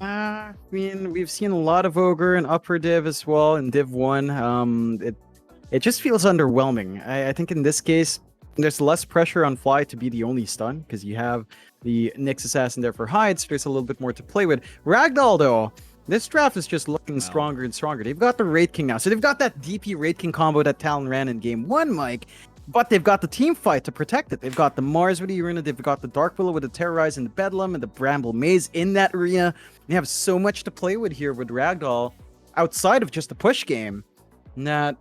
I mean, we've seen a lot of Ogre and Upper Div as well in Div 1. It just feels underwhelming. I think in this case, there's less pressure on Fly to be the only stun, because you have the Nyx Assassin there for hides. There's a little bit more to play with. Ragdoll, though, this draft is just looking stronger and stronger. They've got the Raid King now. So they've got that DP Raid King combo that Talon ran in Game 1, Mike. But they've got the team fight to protect it. They've got the Mars with the Arena. They've got the Dark Willow with the Terrorize and the Bedlam and the Bramble Maze in that arena. They have so much to play with here with Ragdoll outside of just the push game that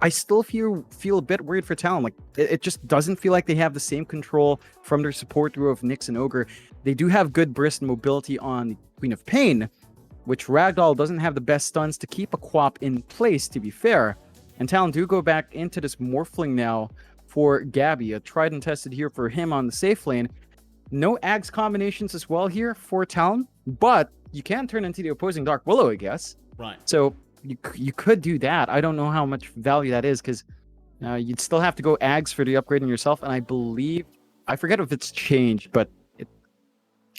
I still feel a bit worried for Talon. Like, it just doesn't feel like they have the same control from their support duo of Nyx and Ogre. They do have good burst and mobility on Queen of Pain, which Ragdoll doesn't have the best stuns to keep a Quap in place, to be fair. And Talon do go back into this Morphling now for Gabby. A tried and tested here for him on the safe lane. No Ags combinations as well here for Talon, but you can turn into the opposing Dark Willow, I guess. Right. So you could do that. I don't know how much value that is, because you'd still have to go Ags for the upgrading yourself. And I believe, I forget if it's changed, but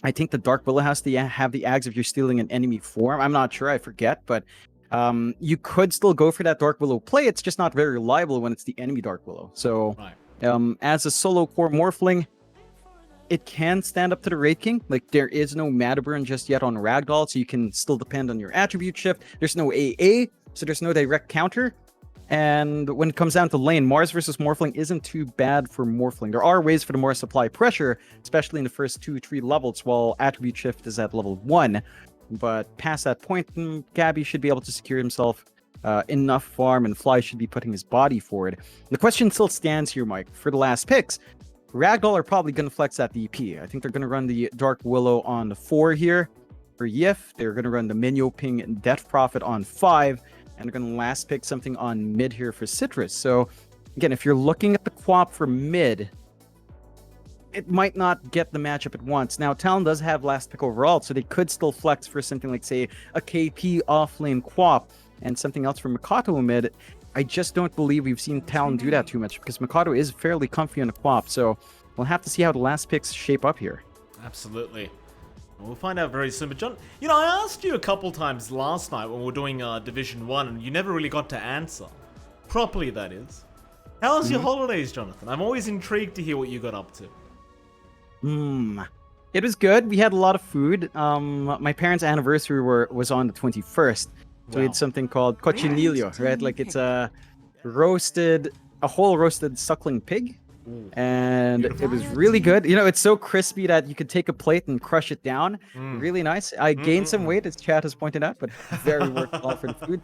I think the Dark Willow has to have the Ags if you're stealing an enemy form. I'm not sure, I forget, but you could still go for that Dark Willow play. It's just not very reliable when it's the enemy Dark Willow. So, as a solo core Morphling, it can stand up to the Raid King. Like, there is no Mana Burn just yet on Ragdoll, so you can still depend on your attribute shift. There's no AA, so there's no direct counter. And when it comes down to lane, Mars versus Morphling isn't too bad for Morphling. There are ways for the Mars to apply pressure, especially in the first 2-3 levels, while attribute shift is at level 1. But past that point, Gabby should be able to secure himself enough farm, and Fly should be putting his body forward. The question still stands here, Mike. For the last picks, Ragdoll are probably going to flex that DP. I think they're going to run the Dark Willow on the 4 here for Yif. They're going to run the Minyo Ping and Death Prophet on 5. And they're going to last pick something on mid here for Citrus. So, again, if you're looking at the Quap for mid, it might not get the matchup at once. Now, Talon does have last pick overall, so they could still flex for something like, say, a KP offlane Quap and something else for Makato mid. I just don't believe we've seen Talon do that too much, because Makato is fairly comfy on a Quap, so we'll have to see how the last picks shape up here. Absolutely. We'll find out very soon. But John, you know, I asked you a couple times last night when we were doing Division 1, and you never really got to answer. Properly, that is. How was your holidays, Jonathan? I'm always intrigued to hear what you got up to. It was good. We had a lot of food. My parents' anniversary was on the 21st. So we had something called cochinillo, right? Like, it's a whole roasted suckling pig. And Beautiful. it was really good. You know, it's so crispy that you could take a plate and crush it down. Really nice. I gained some weight, as chat has pointed out, but very worthwhile for the food.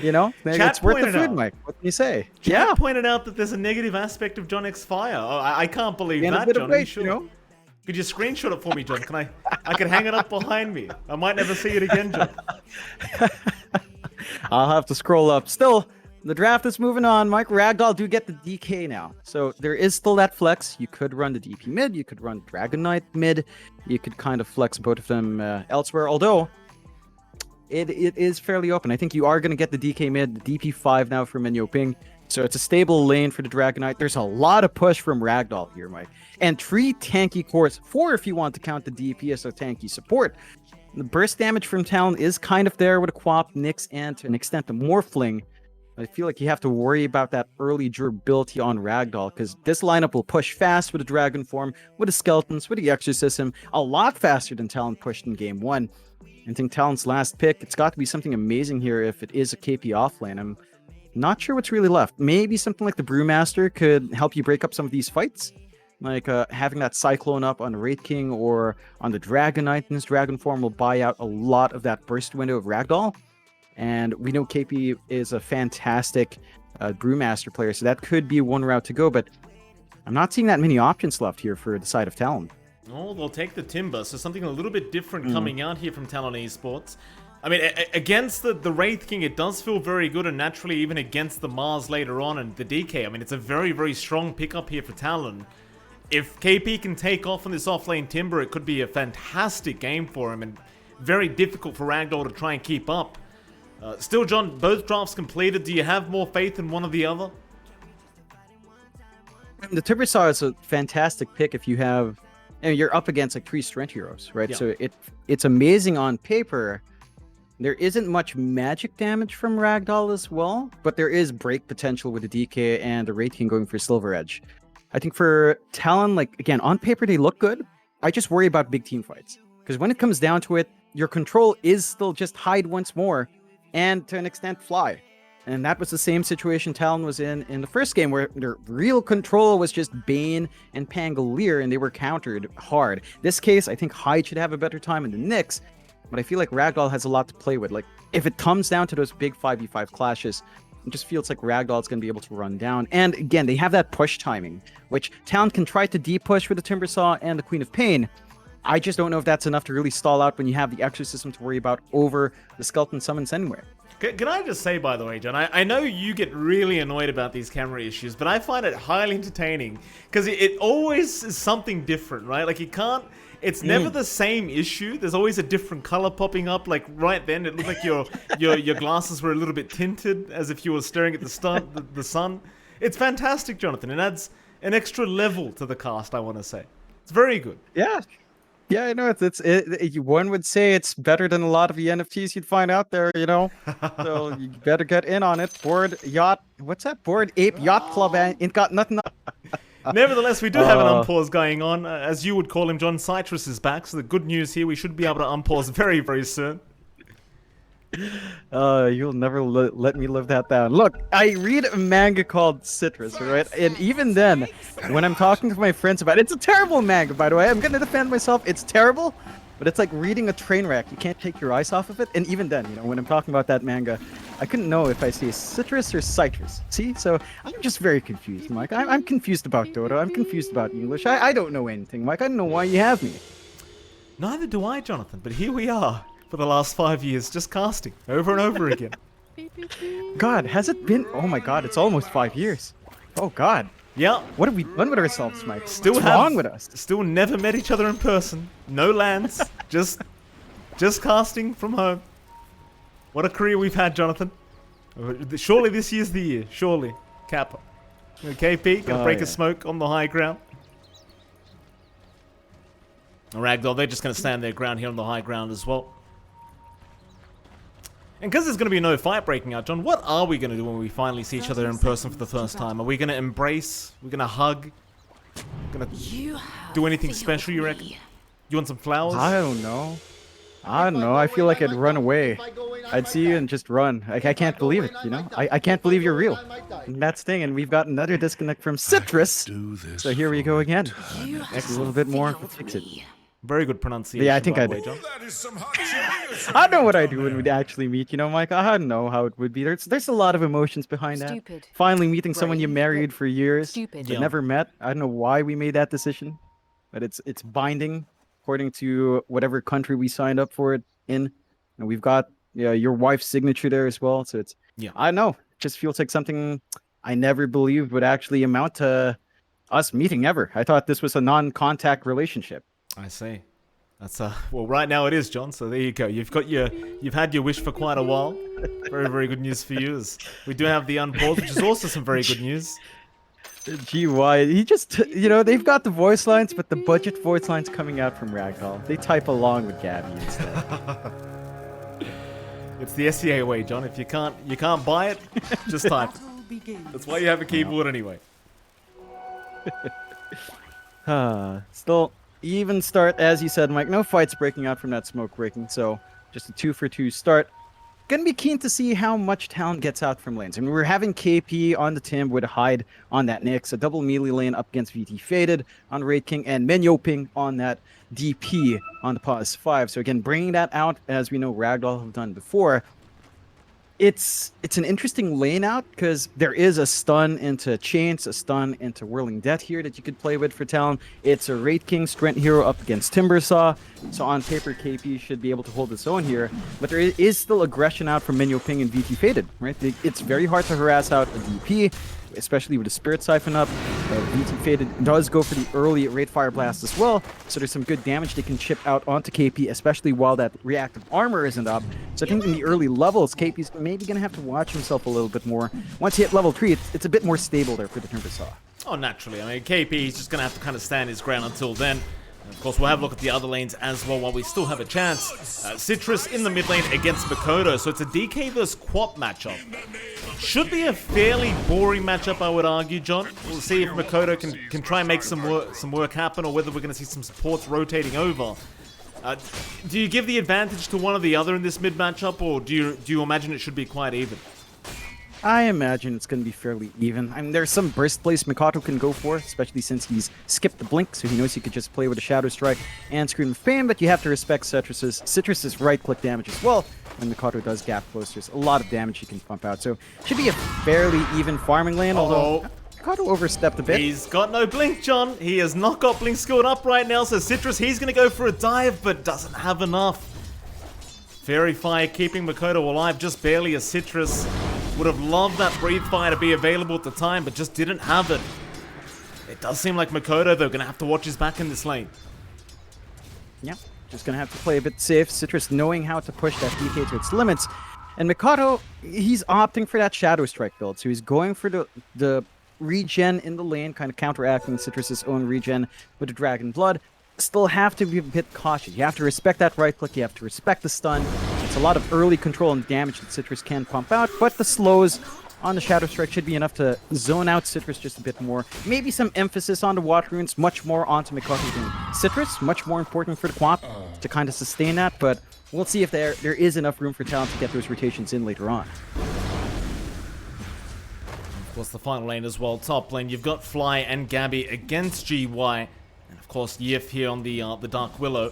You know, it's worth the food, Mike. What can you say? Chat pointed out that there's a negative aspect of JohnXFire. Oh, I can't believe that, a bit John. of weight, you know? Could you screenshot it for me, John? Can I can hang it up behind me. I might never see it again, John. I'll have to scroll up. Still, the draft is moving on. Mike, Ragdoll do get the DK now. So there is still that flex. You could run the DP mid. You could run Dragon Knight mid. You could kind of flex both of them elsewhere. Although, it is fairly open. I think you are going to get the DK mid, the DP5 now for Minyo Ping. So it's a stable lane for the Dragon Knight. There's a lot of push from Ragdoll here, Mike. And 3 tanky cores, 4 if you want to count the DP as a tanky support. The burst damage from Talon is kind of there with a Quap, Nyx, and to an extent the Morphling. I feel like you have to worry about that early durability on Ragdoll, because this lineup will push fast with the Dragon form, with the Skeletons, with the Exorcism, a lot faster than Talon pushed in Game 1. I think Talon's last pick, it's got to be something amazing here if it is a KP offlane. I'm not sure what's really left. Maybe something like the Brewmaster could help you break up some of these fights. Like having that Cyclone up on the Wraith King or on the Dragon Knight in his Dragon form will buy out a lot of that burst window of Ragdoll. And we know KP is a fantastic Brewmaster player, so that could be one route to go, but I'm not seeing that many options left here for the side of Talon. Oh, they'll take the Timber, so something a little bit different coming out here from Talon Esports. I mean, against the Wraith King, it does feel very good, and naturally even against the Mars later on and the DK, I mean, it's a very, very strong pickup here for Talon. If KP can take off on this offlane Timber, it could be a fantastic game for him, and very difficult for Ragdoll to try and keep up. Still, John, both drafts completed. Do you have more faith in one or the other? The Timbersaw is a fantastic pick if you have and you're up against like 3 strength heroes, right? Yeah. So it's amazing on paper. There isn't much magic damage from Ragdoll as well, but there is break potential with the DK and the Wraith King going for Silver Edge. I think for Talon, like, again, on paper, they look good. I just worry about big team fights. Because when it comes down to it, your control is still just hide once more and, to an extent, fly. And that was the same situation Talon was in the first game, where their real control was just Bane and Pangolier, and they were countered hard. This case, I think Hyde should have a better time in the Nyx, but I feel like Ragdoll has a lot to play with. Like, if it comes down to those big 5v5 clashes, it just feels like Ragdoll's going to be able to run down. And again, they have that push timing, which Talon can try to de-push with the Timbersaw and the Queen of Pain. I just don't know if that's enough to really stall out when you have the Exorcism to worry about over the Skeleton Summons anyway. Can I just say, by the way, John, I know you get really annoyed about these camera issues, but I find it highly entertaining because it always is something different, right? Like, you can't... It's never the same issue. There's always a different color popping up. Like right then, it looked like your glasses were a little bit tinted, as if you were staring at the sun. It's fantastic, Jonathan. It adds an extra level to the cast, I want to say. It's very good. Yeah. Yeah, I know. One would say it's better than a lot of the NFTs you'd find out there, you know? So you better get in on it. Bored Yacht... What's that? Bored Ape Yacht Club ain't got nothing up. Nevertheless, we do have an unpause going on. As you would call him, John, Citrus is back. So the good news here, we should be able to unpause very, very soon. You'll never let me live that down. Look, I read a manga called Citrus, right? And even then, when I'm talking to my friends about it, it's a terrible manga, by the way. I'm going to defend myself. It's terrible, but it's like reading a train wreck. You can't take your eyes off of it. And even then, you know, when I'm talking about that manga, I couldn't know if I say citrus or citrus. See? So I'm just very confused, Mike. I'm confused about Dota. I'm confused about English. I don't know anything, Mike. I don't know why you have me. Neither do I, Jonathan. But here we are for the last 5 years, just casting over and over again. God, has it been? Oh my God, it's almost 5 years. Oh God. Yeah. What have we done with ourselves, Mike? What's wrong with us? Still never met each other in person. No lands. just casting from home. What a career we've had, Jonathan. Surely this year's the year. Surely. Kappa. KP, gonna break a smoke on the high ground. Ragdoll, they're just gonna stand their ground here on the high ground as well. And because there's going to be no fight breaking out, John, what are we going to do when we finally see each other in person for the first time? Are we going to embrace? We're going to hug? Going to do anything special, you reckon? You want some flowers? I don't know. I feel like I'd run away. I'd see you and just run. I can't believe it, you know? I can't believe you're real. And that's the thing, and we've got another disconnect from Citrus. So here we go again. Next a little bit more to fix it. Very good pronunciation. Yeah, I think I do. I know what I do when we actually meet, you know, Mike. I don't know how it would be. There's a lot of emotions behind that. Finally meeting someone you married for years, but never met. I don't know why we made that decision, but it's binding according to whatever country we signed up for it in. And we've got your wife's signature there as well. So it's I don't know. It just feels like something I never believed would actually amount to us meeting ever. I thought this was a non-contact relationship. I see. That's well, right now it is, John. So there you go. You've had your wish for quite a while. Very, very good news for you. We do have the unpause, which is also some very good news. GY, he just, they've got the voice lines, but the budget voice lines coming out from Ragdoll. They type along with Gabby instead. It's the SEA way, John. If you can't buy it, just type it. That's why you have a keyboard anyway. Still. Even start, as you said, Mike. No fights breaking out from that smoke breaking, so just a 2-for-2 start. Gonna be keen to see how much Talon gets out from lanes. I mean, we're having KP on the Tim with a Hyde on that Nyx, a double melee lane up against VT Faded on Wraith King, and Menyoping on that DP on the Pause 5. So again, bringing that out, as we know Ragdoll have done before, it's an interesting lane out because there is a stun into Chains, a stun into Whirling Death here that you could play with for Talon. It's a Wraith King Strength Hero up against Timbersaw. So on paper, KP should be able to hold its own here. But there is still aggression out from Menyoping and VT Faded, right? It's very hard to harass out a DP, especially with the Spirit Siphon up. VT Faded does go for the early Raid Fire Blast as well, so there's some good damage they can chip out onto KP, especially while that reactive armor isn't up. So I think in the early levels, KP's maybe going to have to watch himself a little bit more. Once you hit level 3, it's a bit more stable there for the Timbersaw. Oh, naturally. I mean, KP is just going to have to kind of stand his ground until then. Of course, we'll have a look at the other lanes as well while we still have a chance. Citrus in the mid lane against Makoto, so it's a DK vs Quap matchup. Should be a fairly boring matchup, I would argue, John. We'll see if Makoto can try and make some work happen, or whether we're going to see some supports rotating over. Do you give the advantage to one or the other in this mid matchup, or do you imagine it should be quite even? I imagine it's going to be fairly even. I mean, there's some burst plays Mikato can go for, especially since he's skipped the blink, so he knows he could just play with a Shadow Strike and Scream of Pain, but you have to respect Citrus's right-click damage as well. When Mikato does gap close, there's a lot of damage he can pump out, so should be a fairly even farming lane, although Mikato overstepped a bit. He's got no blink, John. He has not got blink skilled up right now, so Citrus, he's going to go for a dive, but doesn't have enough. Fairy Fire keeping Makoto alive, just barely, as Citrus would have loved that Breathe Fire to be available at the time, but just didn't have it. It does seem like Makoto, though, going to have to watch his back in this lane. Yeah, just going to have to play a bit safe. Citrus knowing how to push that DK to its limits. And Mikato, he's opting for that Shadow Strike build, so he's going for the regen in the lane, kind of counteracting Citrus's own regen with the Dragon Blood. Still have to be a bit cautious. You have to respect that right click, you have to respect the stun. It's a lot of early control and damage that Citrus can pump out, but the slows on the Shadow Strike should be enough to zone out Citrus just a bit more. Maybe some emphasis on the Water Runes, much more onto Mikato than Citrus, much more important for the Quap to kind of sustain that, but we'll see if there is enough room for Talon to get those rotations in later on. Of course, the final lane as well, top lane, you've got Fly and Gabby against GY. And of course, Yif here on the Dark Willow.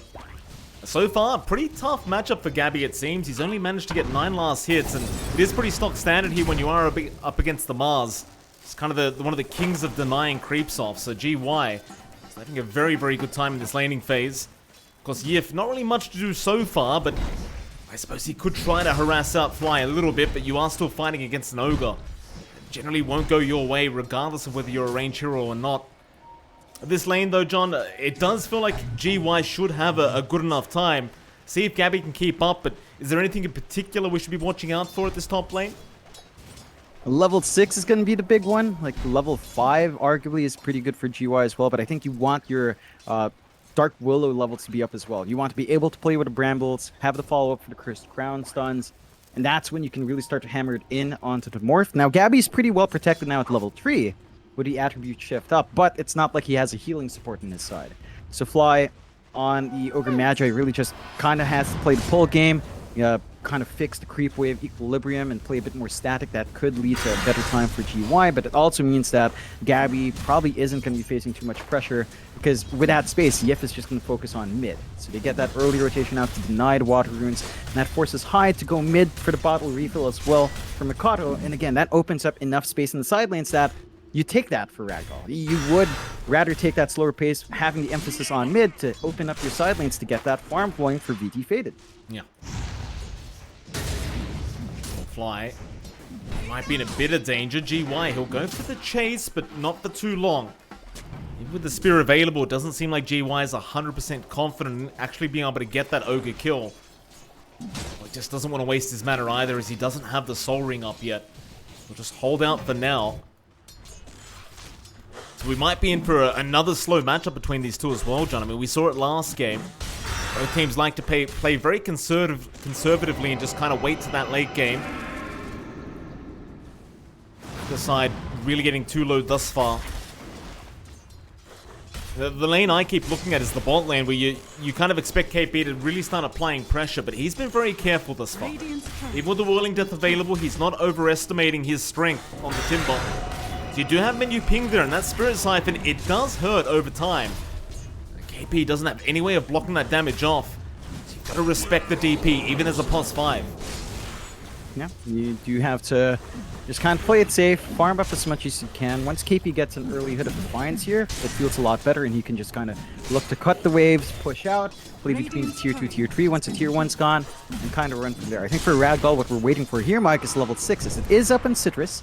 So far, pretty tough matchup for Gabby, it seems. He's only managed to get 9 last hits, and it is pretty stock standard here when you are up against the Mars. It's kind of one of the kings of denying creeps off, so GY is having a very, very good time in this laning phase. Of course, Yif, not really much to do so far, but I suppose he could try to harass out Fly a little bit, but you are still fighting against an Ogre. It generally won't go your way, regardless of whether you're a range hero or not. This lane, though, John, it does feel like GY should have a good enough time. See if Gabby can keep up, but is there anything in particular we should be watching out for at this top lane? Level 6 is going to be the big one. Like, level 5 arguably is pretty good for GY as well, but I think you want your Dark Willow levels to be up as well. You want to be able to play with the Brambles, have the follow-up for the Cursed Crown stuns, and that's when you can really start to hammer it in onto the Morph. Now, Gabby's pretty well protected now at level 3. With the attribute shift up, but it's not like he has a healing support on his side. So Fly on the Ogre Magi really just kind of has to play the pull game, kind of fix the creep wave equilibrium and play a bit more static. That could lead to a better time for GY, but it also means that Gabby probably isn't going to be facing too much pressure, because with that space, Yif is just going to focus on mid. So they get that early rotation out to deny the Water Runes, and that forces Hyde to go mid for the bottle refill as well for Mikato, and again, that opens up enough space in the side lanes that you take that for Ragdoll. You would rather take that slower pace, having the emphasis on mid to open up your side lanes to get that farm going for VT Faded. Yeah. Fly might be in a bit of danger. GY, he'll go for the chase, but not for too long. Even with the spear available, it doesn't seem like GY is 100% confident in actually being able to get that Ogre kill. Well, he just doesn't want to waste his mana either, as he doesn't have the Soul Ring up yet. We'll just hold out for now. So we might be in for another slow matchup between these two as well, John. I mean, we saw it last game. Both teams like to play very conservatively and just kind of wait to that late game. The side really getting too low thus far. The lane I keep looking at is the bot lane, where you kind of expect KP to really start applying pressure, but he's been very careful thus far. Even with the Whirling Death available, he's not overestimating his strength on the Timber. So you do have menu ping there, and that Spirit Siphon, it does hurt over time. KP doesn't have any way of blocking that damage off. So you've got to respect the DP, even as a +5. Yeah, you do have to just kind of play it safe, farm up as much as you can. Once KP gets an early hit of Defiance here, it feels a lot better, and he can just kind of look to cut the waves, push out, play between the tier 2, tier 3 once the tier 1's gone, and kind of run from there. I think for Ragdoll, what we're waiting for here, Mike, is level 6, as it is up in Citrus.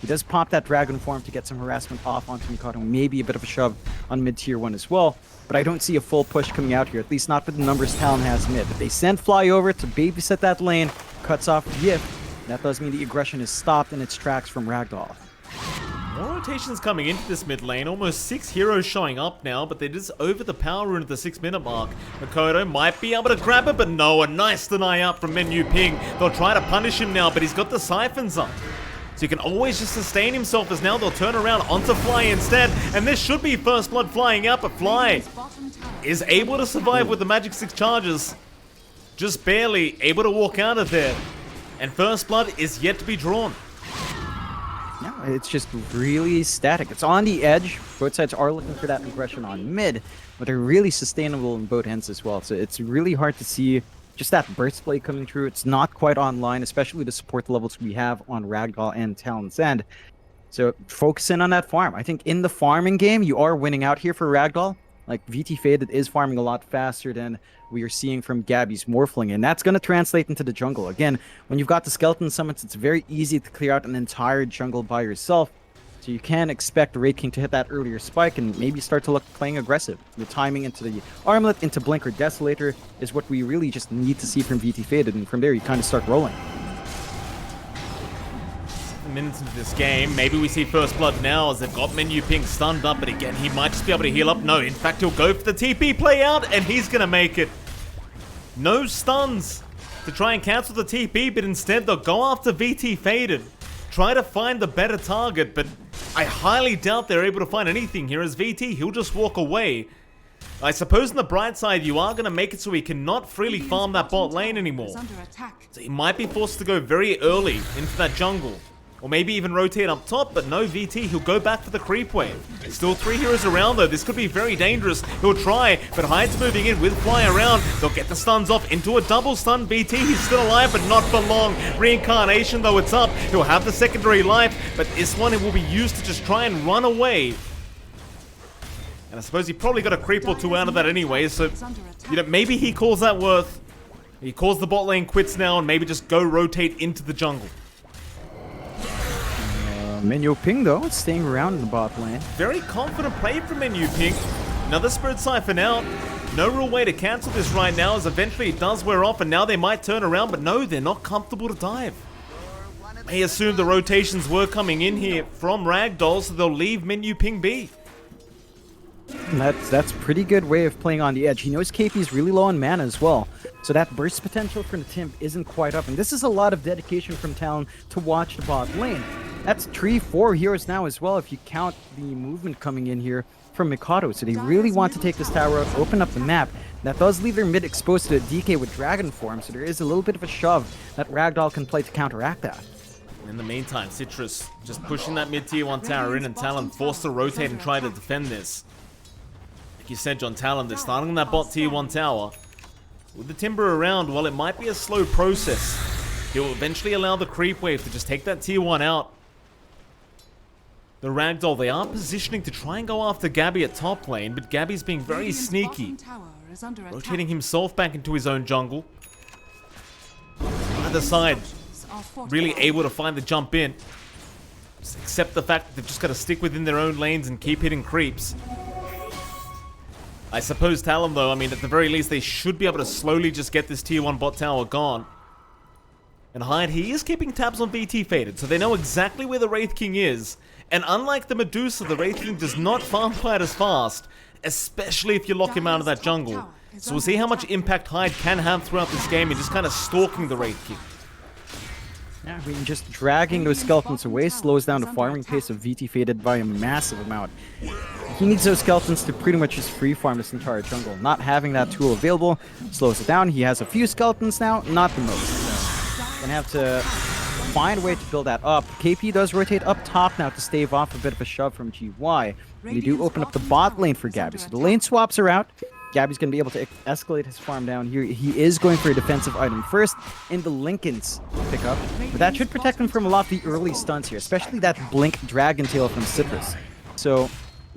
He does pop that Dragon form to get some harassment off onto Mikado, maybe a bit of a shove on mid tier 1 as well. But I don't see a full push coming out here, at least not with the numbers Talon has mid. If they send Fly over to babysit that lane, cuts off Yif, that does mean the aggression is stopped in its tracks from Ragdoll. More rotations coming into this mid lane. Almost 6 heroes showing up now, but they're just over the power rune at the 6-minute mark. Makoto might be able to grab it, but no, a nice deny up from MLP. They'll try to punish him now, but he's got the siphons up. So he can always just sustain himself, as now they'll turn around onto Fly instead. And this should be First Blood flying out, but Fly is able to survive with the Magic 6 charges. Just barely able to walk out of there. And First Blood is yet to be drawn. No, it's just really static. It's on the edge. Both sides are looking for that aggression on mid, but they're really sustainable in both ends as well. So it's really hard to see just that burst play coming through. It's not quite online, especially to support the levels we have on Ragdoll and Talon's end. So focus in on that farm. I think in the farming game, you are winning out here for Ragdoll. Like, VT Faded is farming a lot faster than we are seeing from Gabby's Morphling, and that's going to translate into the jungle. Again, when you've got the Skeleton Summits, it's very easy to clear out an entire jungle by yourself, so you can expect Wraith King to hit that earlier spike and maybe start to look playing aggressive. The timing into the Armlet, into Blink or Desolator is what we really just need to see from VT Faded, and from there you kind of start rolling. Minutes into this game, maybe we see First Blood now as they've got MLP stunned up, but again, he might just be able to heal up. No, in fact, he'll go for the TP play out, and he's gonna make it. No stuns to try and cancel the TP, but instead they'll go after VT Faded, try to find the better target, but I highly doubt they're able to find anything here, as VT, he'll just walk away. I suppose on the bright side, you are going to make it so he cannot freely farm that bot lane anymore. So he might be forced to go very early into that jungle. Or maybe even rotate up top, but no VT, he'll go back for the creep wave. Still 3 heroes around though, this could be very dangerous. He'll try, but Hyde's moving in with Fly around. They'll get the stuns off into a double stun. VT, he's still alive, but not for long. Reincarnation though, it's up. He'll have the secondary life, but this one it will be used to just try and run away. And I suppose he probably got a creep or 2 out of that anyway, so, you know, maybe he calls that worth. He calls the bot lane quits now and maybe just go rotate into the jungle. MLP though, it's staying around in the bot lane. Very confident play from MLP. Another Spirit Siphon out. No real way to cancel this right now, as eventually it does wear off and now they might turn around, but no, they're not comfortable to dive. They assumed the rotations were coming in here from Ragdoll, so they'll leave MLP be. That's a pretty good way of playing on the edge. He knows KP's really low on mana as well, so that burst potential for the Timp isn't quite up, and this is a lot of dedication from Talon to watch the bot lane. That's 3-4 heroes now as well if you count the movement coming in here from Mikado, so they really want to take this tower out, open up the map. That does leave their mid exposed to DK with Dragon Form, so there is a little bit of a shove that Ragdoll can play to counteract that. In the meantime, Citrus just pushing that mid tier 1 tower in, and Talon forced to rotate and try to defend this. Like you said, John, Talon, they're starting on that bot tier 1 tower. With the Timber around, while it might be a slow process, he'll eventually allow the creep wave to just take that tier 1 out. The Ragdoll, they are positioning to try and go after Gabby at top lane, but Gabby's being very sneaky, rotating himself back into his own jungle. Either side, really able to find the jump in. Just accept the fact that they've just got to stick within their own lanes and keep hitting creeps. I suppose Talon though, I mean, at the very least, they should be able to slowly just get this tier 1 bot tower gone. And Hyde, he is keeping tabs on VT Faded, so they know exactly where the Wraith King is. And unlike the Medusa, the Wraith King does not farm quite as fast, especially if you lock him out of that jungle. So we'll see how much impact Hyde can have throughout this game and just kind of stalking the Wraith King. Yeah, I mean, just dragging those skeletons away slows down the farming pace of VT Faded by a massive amount. He needs those skeletons to pretty much just free farm this entire jungle. Not having that tool available slows it down. He has a few skeletons now, not the most. So gonna have to find a way to build that up. KP does rotate up top now to stave off a bit of a shove from GY. They do open up the bot lane for Gabby, so the lane swaps are out. Gabby's going to be able to escalate his farm down here. He is going for a defensive item first in the Linken's pickup, but that should protect him from a lot of the early stunts here, especially that Blink Dragon Tail from Citrus. So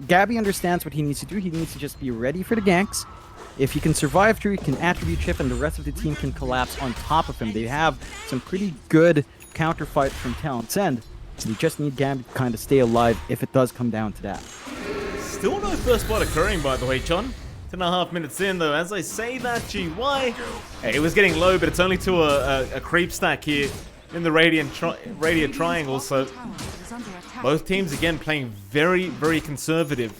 Gabby understands what he needs to do. He needs to just be ready for the ganks. If he can survive through, he can attribute chip, and the rest of the team can collapse on top of him. They have some pretty good counterfight from Talon's end, so they just need Gabby to kind of stay alive if it does come down to that. Still no first blood occurring, by the way, John. 10.5 minutes in, though. As I say that, GY, it was getting low, but it's only to a creep stack here in the Radiant Triangle, so Both teams, again, playing very, very conservative.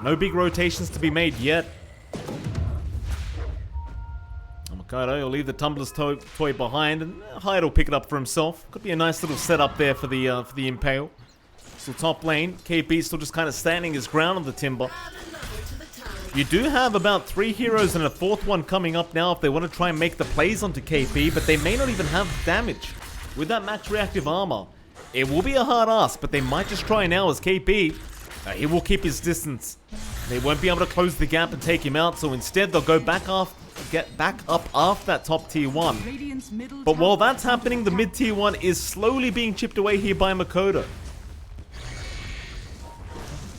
No big rotations to be made yet. Makoto will leave the Tumbler's toy behind, and Hyde will pick it up for himself. Could be a nice little setup there for the Impale. Still top lane. KP still just kind of standing his ground on the Timber. You do have about 3 heroes and a 4th one coming up now if they want to try and make the plays onto KP, but they may not even have damage. With that max reactive armor, it will be a hard ask, but they might just try now as KP. He will keep his distance. They won't be able to close the gap and take him out, so instead they'll go back off, get back up after that top tier 1. But while that's happening, the mid tier 1 is slowly being chipped away here by Makoto.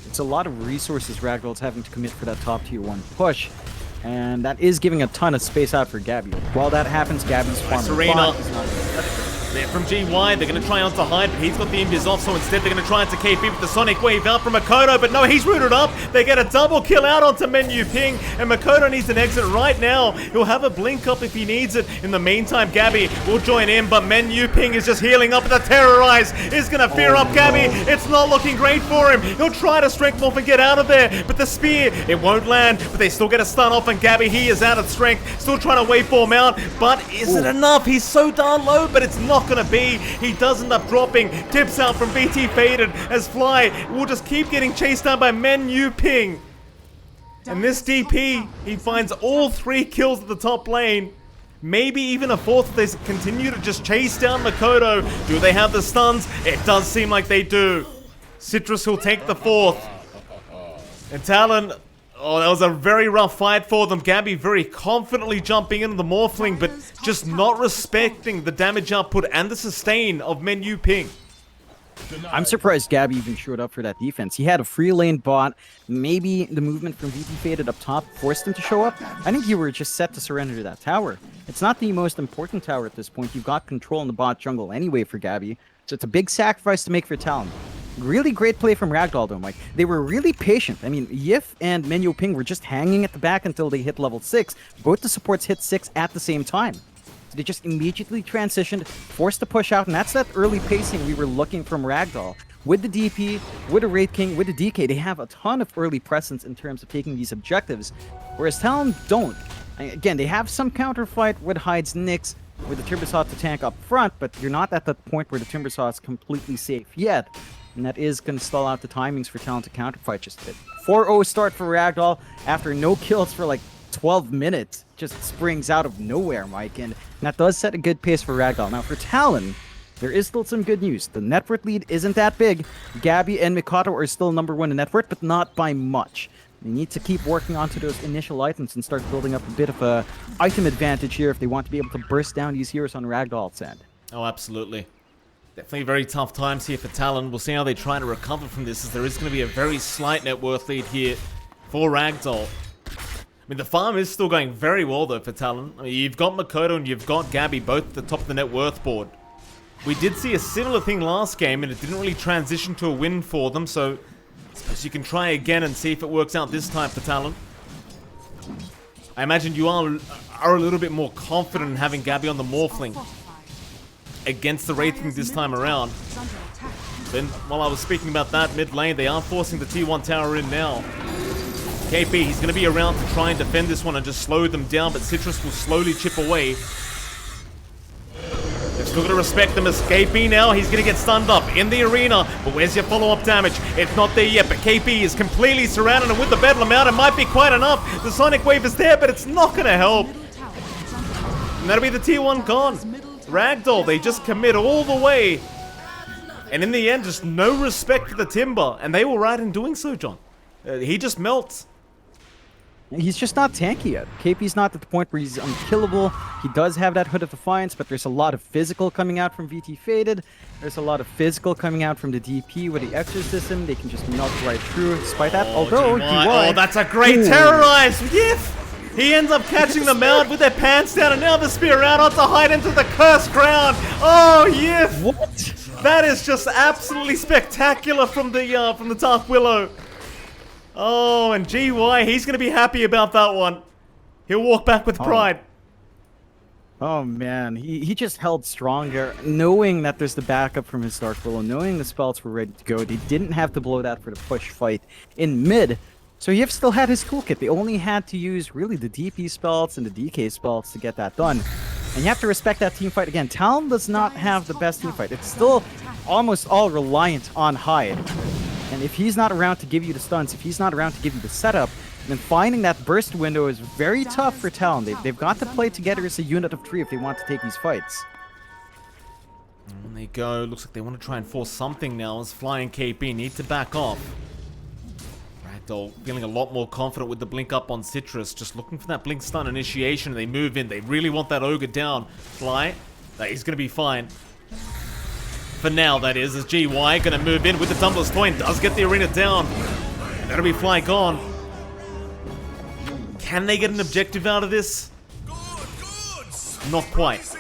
It's a lot of resources Ragdoll's having to commit for that top tier 1 push, and that is giving a ton of space out for Gabby. While that happens, Gabby's farming. Serena. They're from GY, they're going to try onto Hyde, but he's got the invis off, so instead they're going to try onto KP with the Sonic Wave out from Makoto, but no, he's rooted up. They get a double kill out onto Menu Ping, and Makoto needs an exit right now. He'll have a blink up if he needs it. In the meantime, Gabby will join in, but Menu Ping is just healing up, and the Terrorize is going to fear up Gabby. It's not looking great for him. He'll try to strength morph and get out of there, but the spear, it won't land, but they still get a stun off, and Gabby, he is out of strength, still trying to waveform out, but is it enough? He's so darn low, but it's not going to be. He does end up dropping. Tips out from BT Faded as Fly will just keep getting chased down by Menu Ping. And this DP, he finds all 3 kills at the top lane. Maybe even a 4th if they continue to just chase down Makoto. Do they have the stuns? It does seem like they do. Citrus will take the 4th. And Talon... Oh, that was a very rough fight for them. Gabby very confidently jumping into the Morphling, but just not respecting the damage output and the sustain of Menu Ping. I'm surprised Gabby even showed up for that defense. He had a free lane bot. Maybe the movement from VT Faded up top forced him to show up. I think you were just set to surrender that tower. It's not the most important tower at this point. You've got control in the bot jungle anyway for Gabby. So it's a big sacrifice to make for Talon. Really great play from Ragdoll though, Mike. They were really patient. I mean, Yif and Menu Ping were just hanging at the back until they hit level 6. Both the supports hit 6 at the same time. So they just immediately transitioned, forced to push out, and that's that early pacing we were looking from Ragdoll. With the DP, with the Wraith King, with the DK, they have a ton of early presence in terms of taking these objectives, whereas Talon don't. Again, they have some counterfight with Hyde's Nyx, with the Timbersaw to tank up front, but you're not at that point where the Timbersaw is completely safe yet. And that is going to stall out the timings for Talon to counterfight just a bit. 4-0 start for Ragdoll after no kills for like 12 minutes. Just springs out of nowhere, Mike. And that does set a good pace for Ragdoll. Now for Talon, there is still some good news. The net worth lead isn't that big. Gabby and Mikoto are still number 1 in net worth, but not by much. They need to keep working onto those initial items and start building up a bit of a item advantage here if they want to be able to burst down these heroes on Ragdoll's end. Oh, absolutely. Definitely very tough times here for Talon. We'll see how they try to recover from this, as there is going to be a very slight net worth lead here for Ragdoll. I mean, the farm is still going very well, though, for Talon. I mean, you've got Makoto and you've got Gabby both at the top of the net worth board. We did see a similar thing last game, and it didn't really transition to a win for them, so I suppose you can try again and see if it works out this time for Talon. I imagine you are a little bit more confident in having Gabby on the Morphling against the Wraith King this time around. Then, while I was speaking about that mid lane, they are forcing the T1 tower in now. KP, he's going to be around to try and defend this one and just slow them down, but Citrus will slowly chip away. They're still going to respect them as KP now. He's going to get stunned up in the arena, but where's your follow-up damage? It's not there yet, but KP is completely surrounded, and with the Bedlam out, it might be quite enough. The Sonic Wave is there, but it's not going to help. And that'll be the T1 gone. Ragdoll, they just commit all the way. And in the end, just no respect for the Timber. And they were right in doing so, John. He just melts. He's just not tanky yet. KP's not at the point where he's unkillable. He does have that Hood of Defiance, but there's a lot of physical coming out from VT Faded. There's a lot of physical coming out from the DP with the Exorcism. They can just melt right through. Despite that, although Oh, that's a great Terrorize! Yif! He ends up catching them out with their pants down, and now the spear out onto Hyde into the cursed ground. Oh, Yif! What? That is just absolutely spectacular from the Dark Willow. Oh, and GY, he's going to be happy about that one. He'll walk back with pride. Oh man, he just held stronger, knowing that there's the backup from his Dark Willow, knowing the spells were ready to go. They didn't have to blow that for the push fight in mid, so he still had his toolkit. They only had to use really the DP spells and the DK spells to get that done. And you have to respect that team fight. Again, Talon does not have the best team fight. It's still almost all reliant on Hyde. And if he's not around to give you the stuns, if he's not around to give you the setup, then finding that burst window is very tough for Talon. They've got to play together as a unit of 3 if they want to take these fights. And they go. Looks like they want to try and force something now as Flying KP need to back off. Ragdoll feeling a lot more confident with the blink up on Citrus. Just looking for that blink stun initiation. They move in. They really want that Ogre down. Fly. He's going to be fine. For now, that is. As GY going to move in with the Tumbler's Coin. Does get the arena down. And that'll be Fly gone. Can they get an objective out of this? Not quite.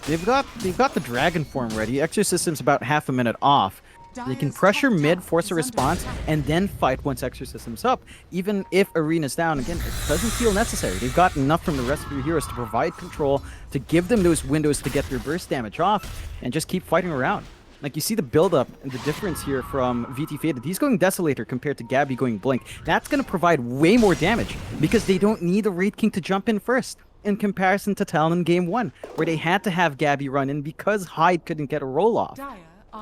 They've got the Dragon form ready. Exorcism's about half a minute off. They can pressure mid, force a response, and then fight once Exorcism's up. Even if Arena's down, again, it doesn't feel necessary. They've got enough from the rest of your heroes to provide control, to give them those windows to get their burst damage off, and just keep fighting around. Like, you see the build-up and the difference here from VT Faded. He's going Desolator compared to Gabby going Blink. That's going to provide way more damage, because they don't need a Wraith King to jump in first, in comparison to Talon in Game 1, where they had to have Gabby run in because Hyde couldn't get a roll-off.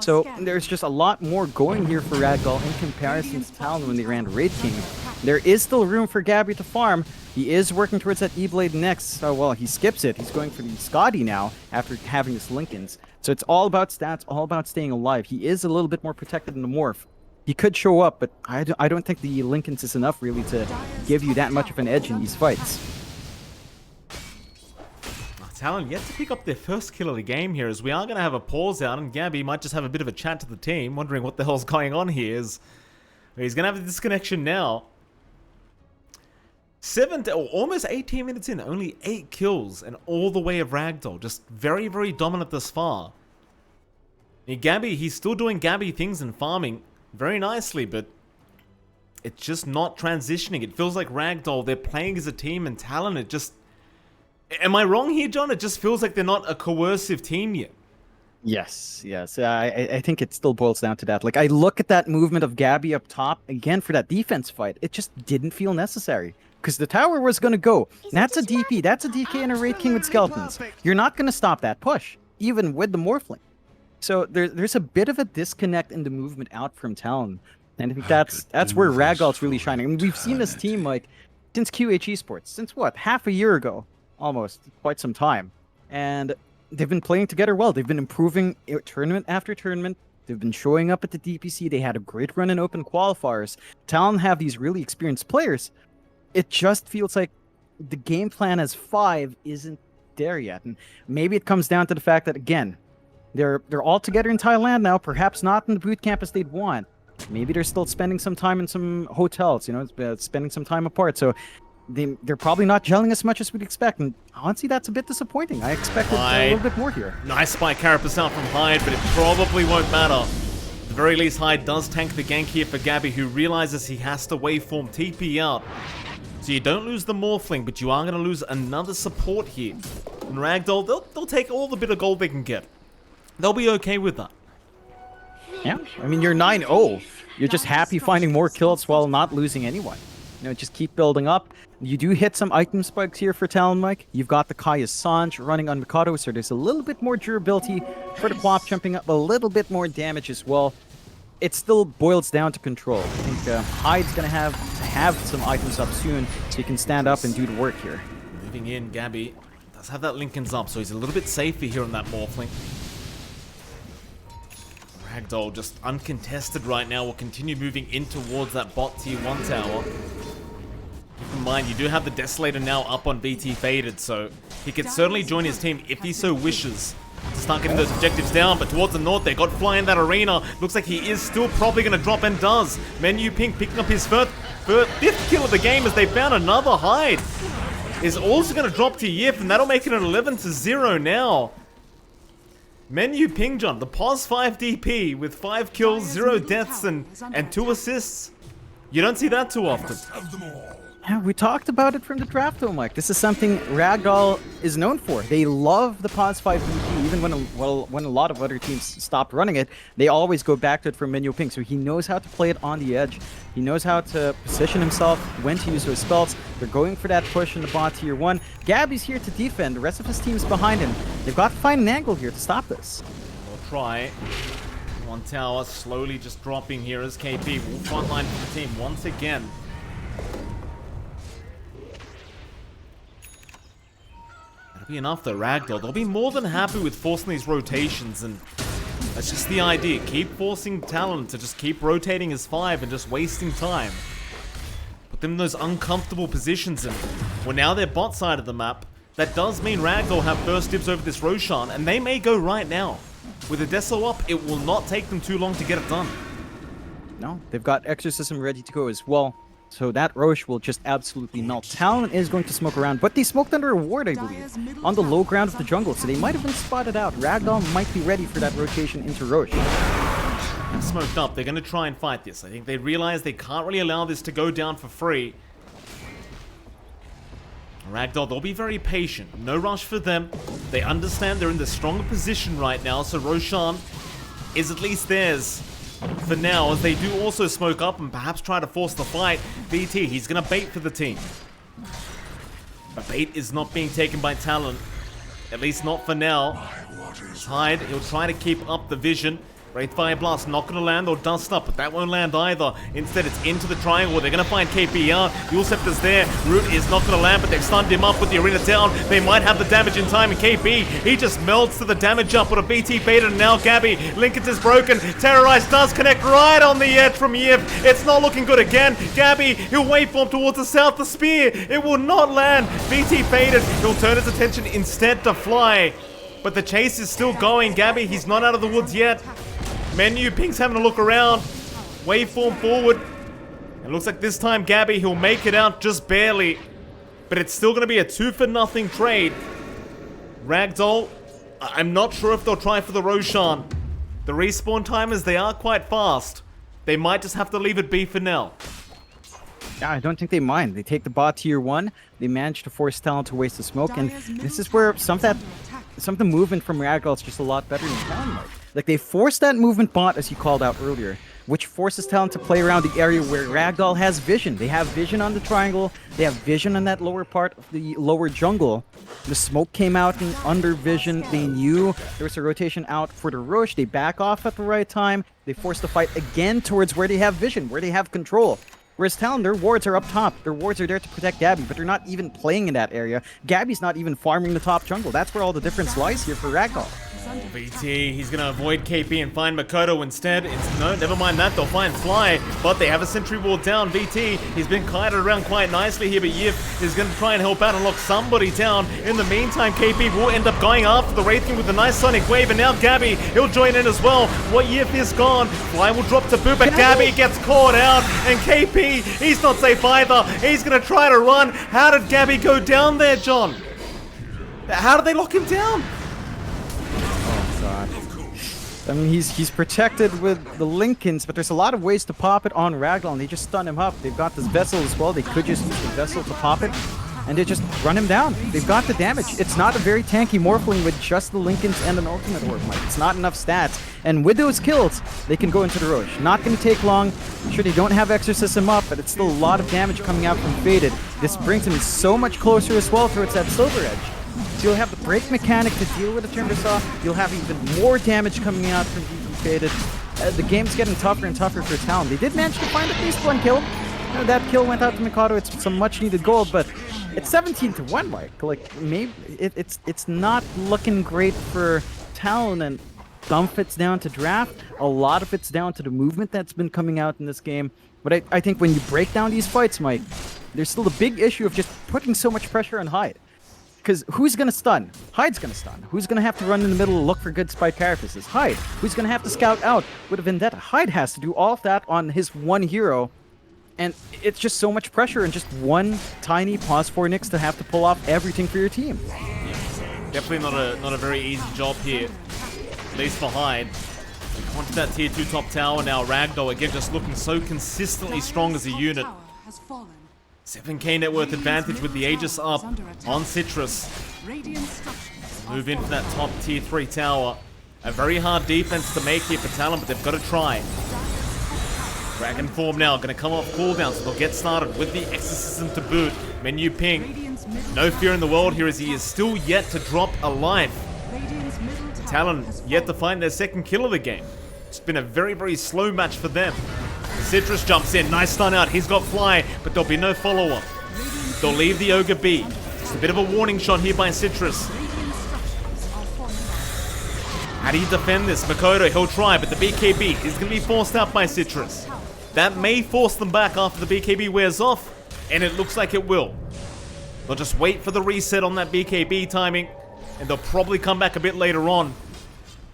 So there's just a lot more going here for Ragdoll in comparison to Talon when they ran Wraith King. There is still room for Gabby to farm. He is working towards that E-Blade next. Oh, well, he skips it. He's going for the Scotty now after having this Linken's. So it's all about stats, all about staying alive. He is a little bit more protected in the Morph. He could show up, but I don't think the Linken's is enough really to give you that much of an edge in these fights. Talon yet to pick up their first kill of the game here, as we are going to have a pause out, and Gabby might just have a bit of a chat to the team, wondering what the hell's going on here. He's going to have a disconnection now. Almost 18 minutes in, only 8 kills, and all the way of Ragdoll. Just very, very dominant thus far. And Gabby, he's still doing Gabby things and farming very nicely, but it's just not transitioning. It feels like Ragdoll, they're playing as a team, and Talon, it just... Am I wrong here, John? It just feels like they're not a coercive team yet. Yes. I think it still boils down to that. Like, I look at that movement of Gabby up top, again, for that defense fight. It just didn't feel necessary. Because the tower was going to go. That's a DP. That's a DK and a Wraith King with skeletons. You're not going to stop that push, even with the Morphling. So there's a bit of a disconnect in the movement out from Talon. And I think that's where Ragdoll's really shining. I mean, we've seen this team, like, since QH Esports. Since, what, half a year ago? Almost. Quite some time. And they've been playing together well. They've been improving tournament after tournament. They've been showing up at the DPC. They had a great run in open qualifiers. Talon have these really experienced players. It just feels like the game plan as 5 isn't there yet. And maybe it comes down to the fact that, again, they're all together in Thailand now, perhaps not in the boot camp as they'd want. Maybe they're still spending some time in some hotels, spending some time apart. So they're probably not gelling as much as we'd expect, and honestly, that's a bit disappointing. I expected a little bit more here. Nice spike carapace out from Hyde, but it probably won't matter. At the very least, Hyde does tank the gank here for Gabby, who realizes he has to waveform TP out. So you don't lose the Morphling, but you are going to lose another support here. And Ragdoll, they'll take all the bit of gold they can get. They'll be okay with that. Yeah, I mean, you're 9-0. You're just happy finding more kills while not losing anyone. Just keep building up. You do hit some item spikes here for Talon, Mike. You've got the Kaya Sanj running on Mikado, so there's a little bit more durability for the Quap jumping up, a little bit more damage as well. It still boils down to control. I think Hyde's going to have some items up soon, so he can stand up and do the work here. Moving in, Gabby does have that Linken's up, so he's a little bit safer here on that Morphling. Ragdoll just uncontested right now. Will continue moving in towards that bot tier 1 tower. Keep in mind, you do have the Desolator now up on VT Faded, so he could certainly join his team if he so wishes to start getting those objectives down. But towards the north, they got Fly in that arena. Looks like he is still probably going to drop, and does. Menu Pink picking up his fifth kill of the game as they found another Hyde. Is also going to drop to Yif, and that'll make it an 11-0 now. Menu Ping John, the pos 5 DP with 5 kills, 0 deaths, and 2 assists. You don't see that too often. Yeah, we talked about it from the draft, though, Mike. This is something Ragdoll is known for. They love the Pause 5 VP. Even when a lot of other teams stopped running it, they always go back to it for menu ping. So he knows how to play it on the edge. He knows how to position himself, when to use his spells. They're going for that push in the bot tier 1. Gabby's here to defend. The rest of his team's behind him. They've got to find an angle here to stop this. We'll try. One tower slowly just dropping here as KP will frontline for the team once again. That'll be enough though, Ragdoll. They'll be more than happy with forcing these rotations, and that's just the idea. Keep forcing Talon to just keep rotating his 5 and just wasting time. Put them in those uncomfortable positions, and well, now they're bot side of the map. That does mean Ragdoll have first dibs over this Roshan, and they may go right now. With a Deso up, it will not take them too long to get it done. No, they've got Exorcism ready to go as well. So that Roche will just absolutely melt. Talon is going to smoke around, but they smoked under a ward, I believe, on the low ground of the jungle, so they might have been spotted out. Ragdoll might be ready for that rotation into Roche. Smoked up, they're going to try and fight this. I think they realize they can't really allow this to go down for free. Ragdoll, they'll be very patient. No rush for them. They understand they're in the stronger position right now, so Roshan is at least theirs for now, as they do also smoke up and perhaps try to force the fight. VT, he's going to bait for the team. But bait is not being taken by Talon. At least not for now. Hyde, he'll try to keep up the vision. Wraithfire Blast not going to land or dust up, but that won't land either. Instead, it's into the triangle. They're going to find KP out. Ulceptor's there. Root is not going to land, but they've stunned him up with the arena down. They might have the damage in time, and KP, he just melts to the damage up with a BT baited, and now Gabby. Linkens is broken. Terrorize does connect right on the edge from Yip. It's not looking good again. Gabby, he'll waveform towards the south. The spear, it will not land. BT baited. He'll turn his attention instead to Fly. But the chase is still going. Gabby, he's not out of the woods yet. Menu, Pink's having a look around. Waveform forward. It looks like this time Gabby, he'll make it out just barely. But it's still going to be a 2-for-0 trade. Ragdoll, I'm not sure if they'll try for the Roshan. The respawn timers, they are quite fast. They might just have to leave it be for now. Yeah, I don't think they mind. They take the bot tier 1. They manage to force Talon to waste the smoke. And this is where some of the movement from Ragdoll is just a lot better than Talon. Like, they force that movement bot, as you called out earlier, which forces Talon to play around the area where Ragdoll has vision. They have vision on the triangle. They have vision on that lower part of the lower jungle. The smoke came out in under vision. They knew there was a rotation out for the Roche. They back off at the right time. They force the fight again towards where they have vision, where they have control. Whereas Talon, their wards are up top. Their wards are there to protect Gabby, but they're not even playing in that area. Gabby's not even farming the top jungle. That's where all the difference lies here for Ragdoll. BT, he's going to avoid KP and find Makoto instead. No, never mind that, they'll find Fly, but they have a sentry wall down. BT, he's been kited around quite nicely here, but Yif is going to try and help out and lock somebody down. In the meantime, KP will end up going after the Wraith King with a nice Sonic Wave, and now Gabby, he'll join in as well. What Yif is gone. Fly will drop to boot, but Gabby gets caught out, and KP, he's not safe either. He's going to try to run. How did Gabby go down there, John? How did they lock him down? I mean, he's protected with the Linkens, but there's a lot of ways to pop it on Ragdoll, and they just stun him up. They've got this Vessel as well. They could just use the Vessel to pop it, and they just run him down. They've got the damage. It's not a very tanky Morphling with just the Linkens and an Ultimate Orb, Mike. It's not enough stats. And with those kills, they can go into the Roche. Not going to take long. Sure, they don't have Exorcism up, but it's still a lot of damage coming out from Faded. This brings him so much closer as well towards that Silver Edge. So you'll have the break mechanic to deal with the Timbersaw. You'll have even more damage coming out from Faded. The game's getting tougher and tougher for Talon. They did manage to find at least one kill. That kill went out to Mikado. It's some much needed gold, but it's 17-1, Mike. Like, maybe it's not looking great for Talon, and some of it's down to draft. A lot of it's down to the movement that's been coming out in this game. But I think when you break down these fights, Mike, there's still a big issue of just putting so much pressure on Hyde. Because who's going to stun? Hyde's going to stun. Who's going to have to run in the middle and look for good spike carapaces? Hyde. Who's going to have to scout out with a Vendetta? Hyde has to do all of that on his one hero. And it's just so much pressure and just one tiny pause for Nyx to have to pull off everything for your team. Definitely not a very easy job here. At least for Hyde. Onto that tier 2 top tower now. Ragdoll again just looking so consistently strong as a unit. 7k net worth advantage with the Aegis up on Citrus. Move in for that top tier 3 tower. A very hard defense to make here for Talon, but they've got to try. Dragon form now, going to come off cooldown, so they'll get started with the exorcism to boot. Menu ping. No fear in the world here as he is still yet to drop a life. Talon yet to find their second kill of the game. It's been a very, very slow match for them. Citrus jumps in, nice stun out. He's got fly, but there'll be no follow-up. They'll leave the Ogre be. Just a bit of a warning shot here by Citrus. How do you defend this? Makoto, he'll try, but the BKB is going to be forced out by Citrus. That may force them back after the BKB wears off, and it looks like it will. They'll just wait for the reset on that BKB timing, and they'll probably come back a bit later on.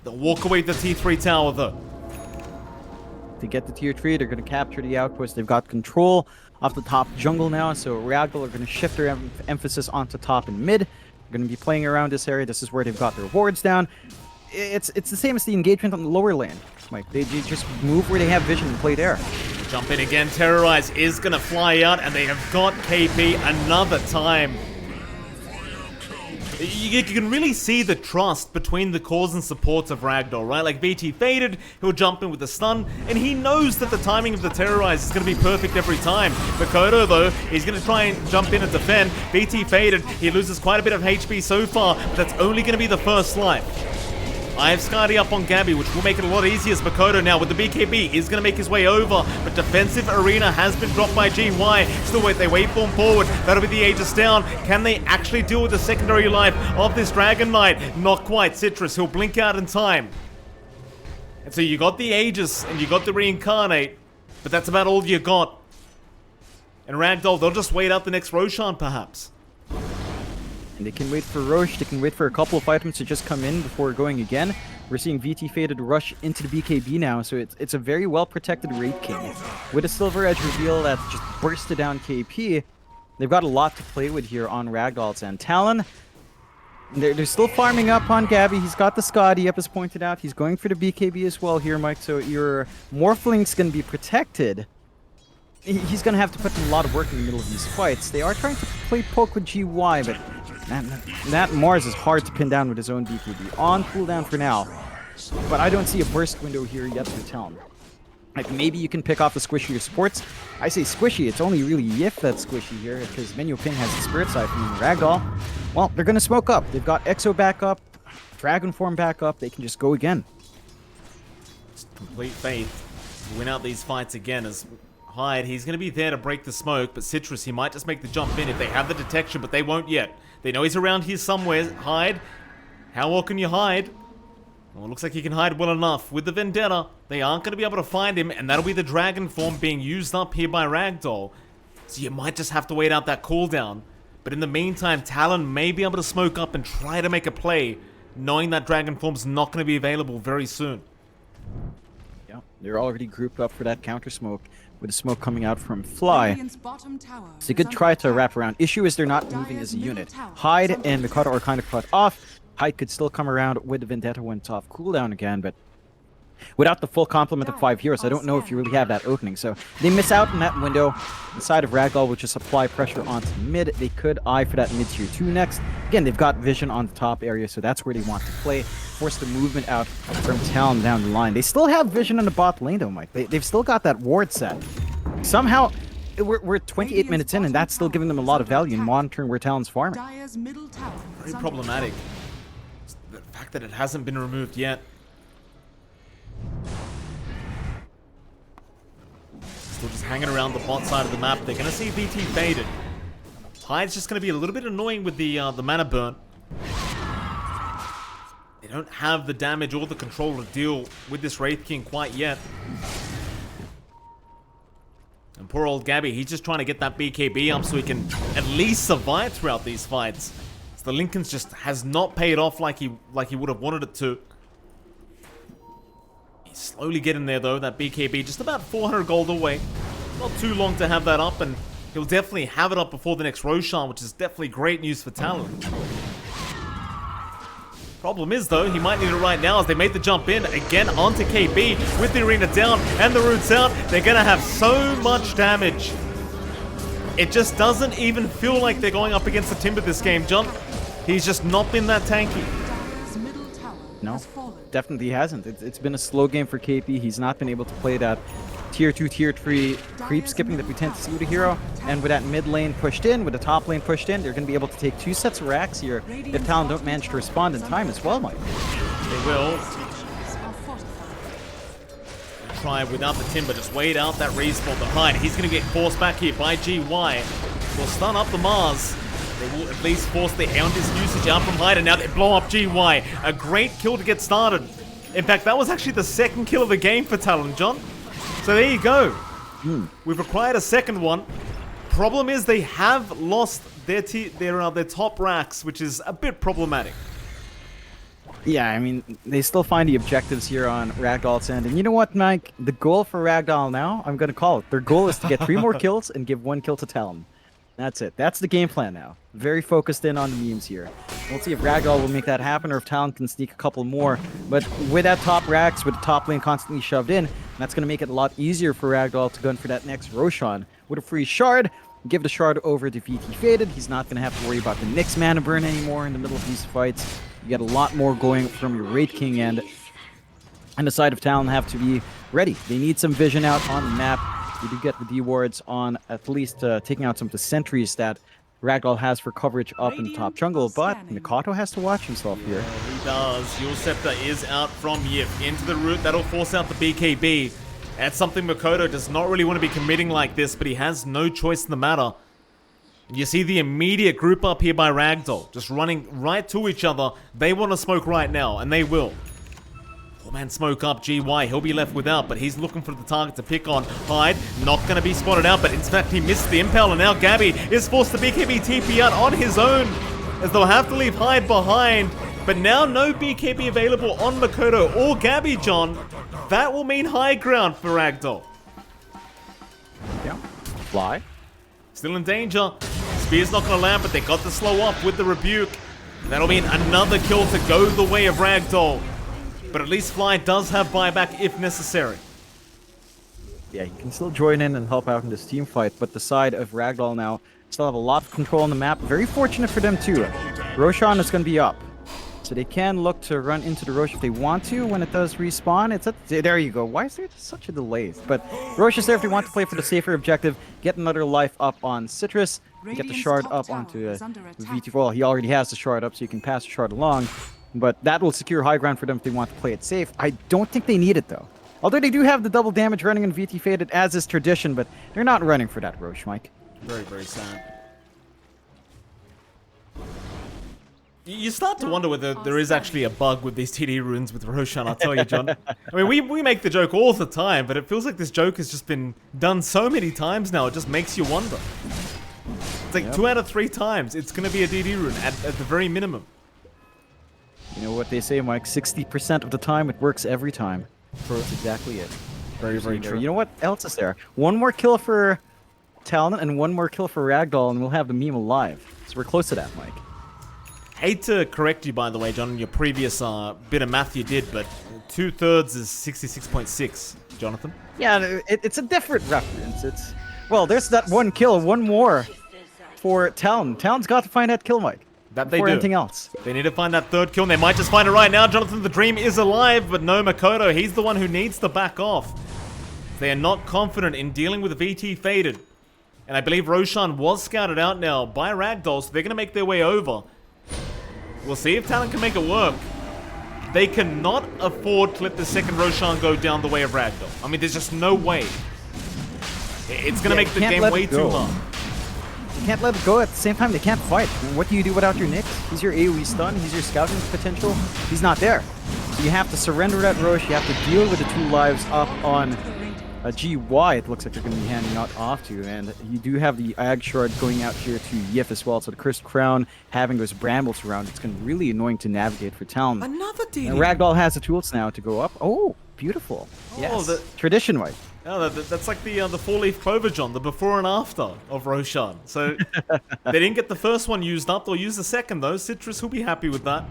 They'll walk away with the T3 tower, though. To get the tier 3, they're going to capture the outpost. They've got control of the top jungle now, so Ragdoll are going to shift their emphasis onto top and mid. They're going to be playing around this area. This is where they've got their wards down. It's the same as the engagement on the lower lane, Mike. They just move where they have vision and play there. Jump in again. Terrorize is going to fly out, and they have got KP another time. You can really see the trust between the cores and supports of Ragdoll, right? Like BT faded, he'll jump in with the stun, and he knows that the timing of the Terrorize is going to be perfect every time. Makoto, though, he's going to try and jump in and defend. BT faded, he loses quite a bit of HP so far, but that's only going to be the first life. I have Skadi up on Gabby, which will make it a lot easier as Makoto now with the BKB is going to make his way over, but defensive arena has been dropped by GY. Still wait, they wait for him forward. That'll be the Aegis down. Can they actually deal with the secondary life of this Dragon Knight? Not quite. Citrus, he'll blink out in time. And so you got the Aegis and you got the Reincarnate, but that's about all you got. And Ragdoll, they'll just wait out the next Roshan perhaps. And they can wait for Roche, they can wait for a couple of items to just come in before going again. We're seeing VT Faded rush into the BKB now, so it's a very well-protected Wraith King. With a Silver Edge reveal that just bursted down KP, they've got a lot to play with here on Ragdoll's end. Talon, they're still farming up on Gabby. He's got the Skadi up as pointed out. He's going for the BKB as well here, Mike, so your Morphling's going to be protected. He's going to have to put in a lot of work in the middle of these fights. They are trying to play poke with GY, but that Mars is hard to pin down with his own BKB. On cooldown for now, but I don't see a burst window here yet for Talon. Like, maybe you can pick off the squishier supports. I say squishy, it's only really Yif that's squishy here, because Menu Ping has the Spirit Siphon and Ragdoll. Well, they're going to smoke up. They've got Exo back up, Dragon Form back up. They can just go again. Just complete faith to win out these fights again as Hyde, he's going to be there to break the smoke, but Citrus, he might just make the jump in if they have the detection, but they won't yet. They know he's around here somewhere. Hyde, how well can you hide? Well, it looks like he can hide well enough. With the Vendetta, they aren't going to be able to find him, and that'll be the Dragon Form being used up here by Ragdoll. So you might just have to wait out that cooldown. But in the meantime, Talon may be able to smoke up and try to make a play, knowing that Dragon Form's not going to be available very soon. Yeah, they're already grouped up for that counter smoke, with the smoke coming out from Fly. It's a good try to wrap around. Issue is they're not moving as a unit. Hyde and Mikado are kind of cut off. Hyde could still come around with the Vendetta when it's off cooldown again, but without the full complement of 5 heroes, I don't know if you really have that opening. So they miss out in that window. The side of Ragdoll will just apply pressure onto mid. They could eye for that mid tier 2 next. Again, they've got vision on the top area, so that's where they want to play. Force the movement out from Talon down the line. They still have vision in the bot lane though, Mike. They've still got that ward set. Somehow, we're 28 minutes in, and that's still giving them a lot of value in monitoring where Talon's farming. Very problematic. The fact that it hasn't been removed yet. Still just hanging around the bot side of the map. They're going to see VT faded. Hyde's just going to be a little bit annoying with the mana burn. They don't have the damage or the control to deal with this Wraith King quite yet. And poor old Gabby, he's just trying to get that BKB up so he can at least survive throughout these fights. So the Lincoln's just has not paid off like he would have wanted it to. He's slowly getting there though, that BKB just about 400 gold away. Not too long to have that up, and he'll definitely have it up before the next Roshan, which is definitely great news for Talon. Problem is though, he might need it right now as they made the jump in again onto KB with the arena down and the roots out. They're gonna have so much damage. It just doesn't even feel like they're going up against the Timber this game, John. He's just not been that tanky. No, definitely hasn't. It's been a slow game for KP. He's not been able to play that tier 2, tier 3 creep skipping that we tend to see with a hero. And with that mid lane pushed in, with the top lane pushed in, they're going to be able to take 2 sets of racks here if Talon don't manage to respond in time as well, Mike. They will. Try without the Timber, just wait out that respawn behind. He's going to get forced back here by GY. Will stun up the Mars. They will at least force the Houndess usage out from Hyde, and now they blow up GY. A great kill to get started. In fact, that was actually the second kill of the game for Talon, John. So there you go. We've required a second one. Problem is they have lost their top racks, which is a bit problematic. Yeah, I mean, they still find the objectives here on Ragdoll's end. And you know what, Mike? The goal for Ragdoll now, I'm going to call it. Their goal is to get 3 more kills and give 1 kill to Talon. That's it. That's the game plan now. Very focused in on the memes here. We'll see if Ragdoll will make that happen or if Talon can sneak a couple more. But with that top racks, with the top lane constantly shoved in, that's going to make it a lot easier for Ragdoll to gun for that next Roshan. With a free shard, give the shard over to VT Faded. He's not going to have to worry about the Nyx mana burn anymore in the middle of these fights. You get a lot more going from your Wraith King end. And the side of Talon have to be ready. They need some vision out on the map. You do get the D wards on at least taking out some of the sentries that Ragdoll has for coverage up in the top jungle, but Mikoto has to watch himself here. Yeah, he does. Your Scepter is out from Yip into the root. That'll force out the BKB. That's something Mikoto does not really want to be committing like this, but he has no choice in the matter. You see the immediate group up here by Ragdoll, just running right to each other. They want to smoke right now, and they will. 4-man smoke up, GY, he'll be left without, but he's looking for the target to pick on. Hyde, not going to be spotted out, but in fact he missed the impel, and now Gabby is forced to BKB TP out on his own, as they'll have to leave Hyde behind. But now no BKB available on Mikoto or Gabby, John. That will mean high ground for Ragdoll. Yeah, fly. Still in danger. Spear's not going to land, but they got the slow up with the rebuke. That'll mean another kill to go the way of Ragdoll. But at least Fly does have buyback if necessary. Yeah, he can still join in and help out in this team fight, but the side of Ragdoll now still have a lot of control on the map. Very fortunate for them too. Roshan is going to be up. So they can look to run into the Rosh if they want to when it does respawn. There you go. Why is there such a delay? But Rosh is there if they want to play for the safer objective. Get another life up on Citrus. Get the shard up onto VT. Well, he already has the shard up, so you can pass the shard along. But that will secure high ground for them if they want to play it safe. I don't think they need it, though. Although they do have the double damage running in VT Faded, as is tradition, but they're not running for that Rosh, Mike. Very, very sad. You start to wonder whether there is actually a bug with these TD runes with Roshan, I'll tell you, John. I mean, we make the joke all the time, but it feels like this joke has just been done so many times now, it just makes you wonder. It's like 2 out of 3 times, it's going to be a DD rune at the very minimum. You know what they say, Mike? 60% of the time, it works every time. That's exactly it. Very, very true. You know what else is there? 1 more kill for Talon and 1 more kill for Ragdoll, and we'll have the meme alive. So we're close to that, Mike. Hate to correct you, by the way, John, in your previous bit of math you did, but 2/3 is 66.6, Jonathan. Yeah, it's a different reference. Well, there's that 1 kill, 1 more for Talon. Talon's got to find that kill, Mike. That they before do. Anything else. They need to find that 3rd kill, and they might just find it right now. Jonathan, the dream is alive, but no Mikoto. He's the one who needs to back off. They are not confident in dealing with VT Faded. And I believe Roshan was scouted out now by Ragdoll, so they're going to make their way over. We'll see if Talon can make it work. They cannot afford to let the second Roshan go down the way of Ragdoll. I mean, there's just no way. It's going to make the game way too hard. You can't let it go. At the same time, they can't fight. I mean, what do you do without your Nyx? He's your AoE stun. He's your scouting potential. He's not there. So you have to surrender that Rosh. You have to deal with the 2 lives up on a GY. It looks like they're going to be handing out off to. And you do have the Ag Shard going out here to Yif as well. So the Cursed Crown having those brambles around, it's going to be really annoying to navigate for Talon. Another DD. And Ragdoll has the tools now to go up. Oh, beautiful. Yes. Tradition, Mike. Oh, that's like the 4-leaf clover, John, the before and after of Roshan. So they didn't get the first one used up. They'll use the second, though. Citrus will be happy with that.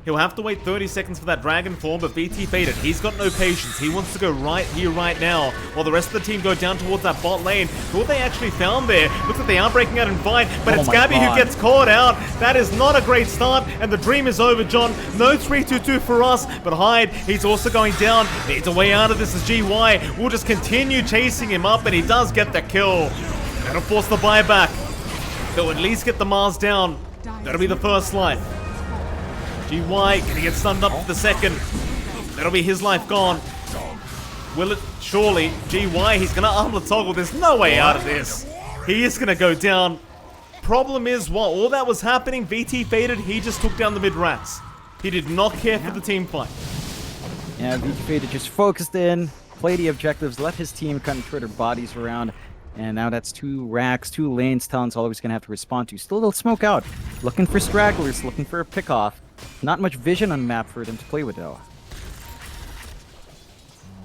He'll have to wait 30 seconds for that Dragon form, but VT Faded, he's got no patience. He wants to go right here, right now, while the rest of the team go down towards that bot lane. Who have they actually found there? Looks like they are breaking out in fight, but it's Gabby who gets caught out. That is not a great start, and the dream is over, John. No 3-2-2 for us, but Hyde, he's also going down. Needs a way out of this as GY will just continue chasing him up, and he does get the kill. That'll force the buyback. They'll at least get the Mars down. That'll be the first life. GY gonna get stunned up for the second. That'll be his life gone. Will it? Surely. GY, he's gonna armlet toggle. There's no way out of this. He is gonna go down. Problem is, while all that was happening, VT Faded, he just took down the mid-rats. He did not care for the team fight. Yeah, VT Faded just focused in, play the objectives, let his team kind of throw their bodies around. And now that's 2 racks, 2 lanes Talon's always going to have to respond to. Still, they'll smoke out. Looking for stragglers, looking for a pick-off. Not much vision on the map for them to play with, though.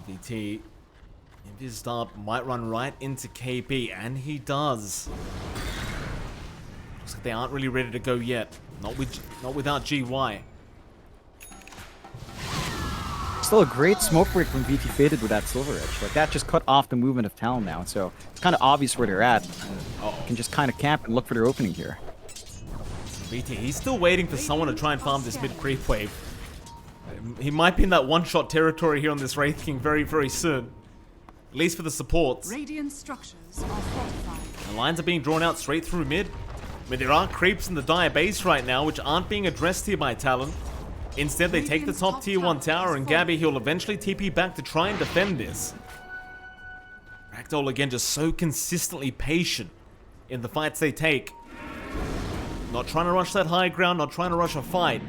VT, if his start, might run right into KP, and he does. Looks like they aren't really ready to go yet. Not without GY. Still a great smoke break from VT Faded with that Silver Edge. Like, that just cut off the movement of Talon now, so it's kind of obvious where they're at. You can just kind of camp and look for their opening here. VT, he's still waiting for someone to try and farm this mid-creep wave. He might be in that one-shot territory here on this Wraith King very, very soon. At least for the supports. Radiant structures are fortified. The lines are being drawn out straight through mid. I mean, there are creeps in the dire base right now, which aren't being addressed here by Talon. Instead, they take the top tier 1 tower, and Gabby, he'll eventually TP back to try and defend this. Ragdoll, again, just so consistently patient in the fights they take. Not trying to rush that high ground, not trying to rush a fight.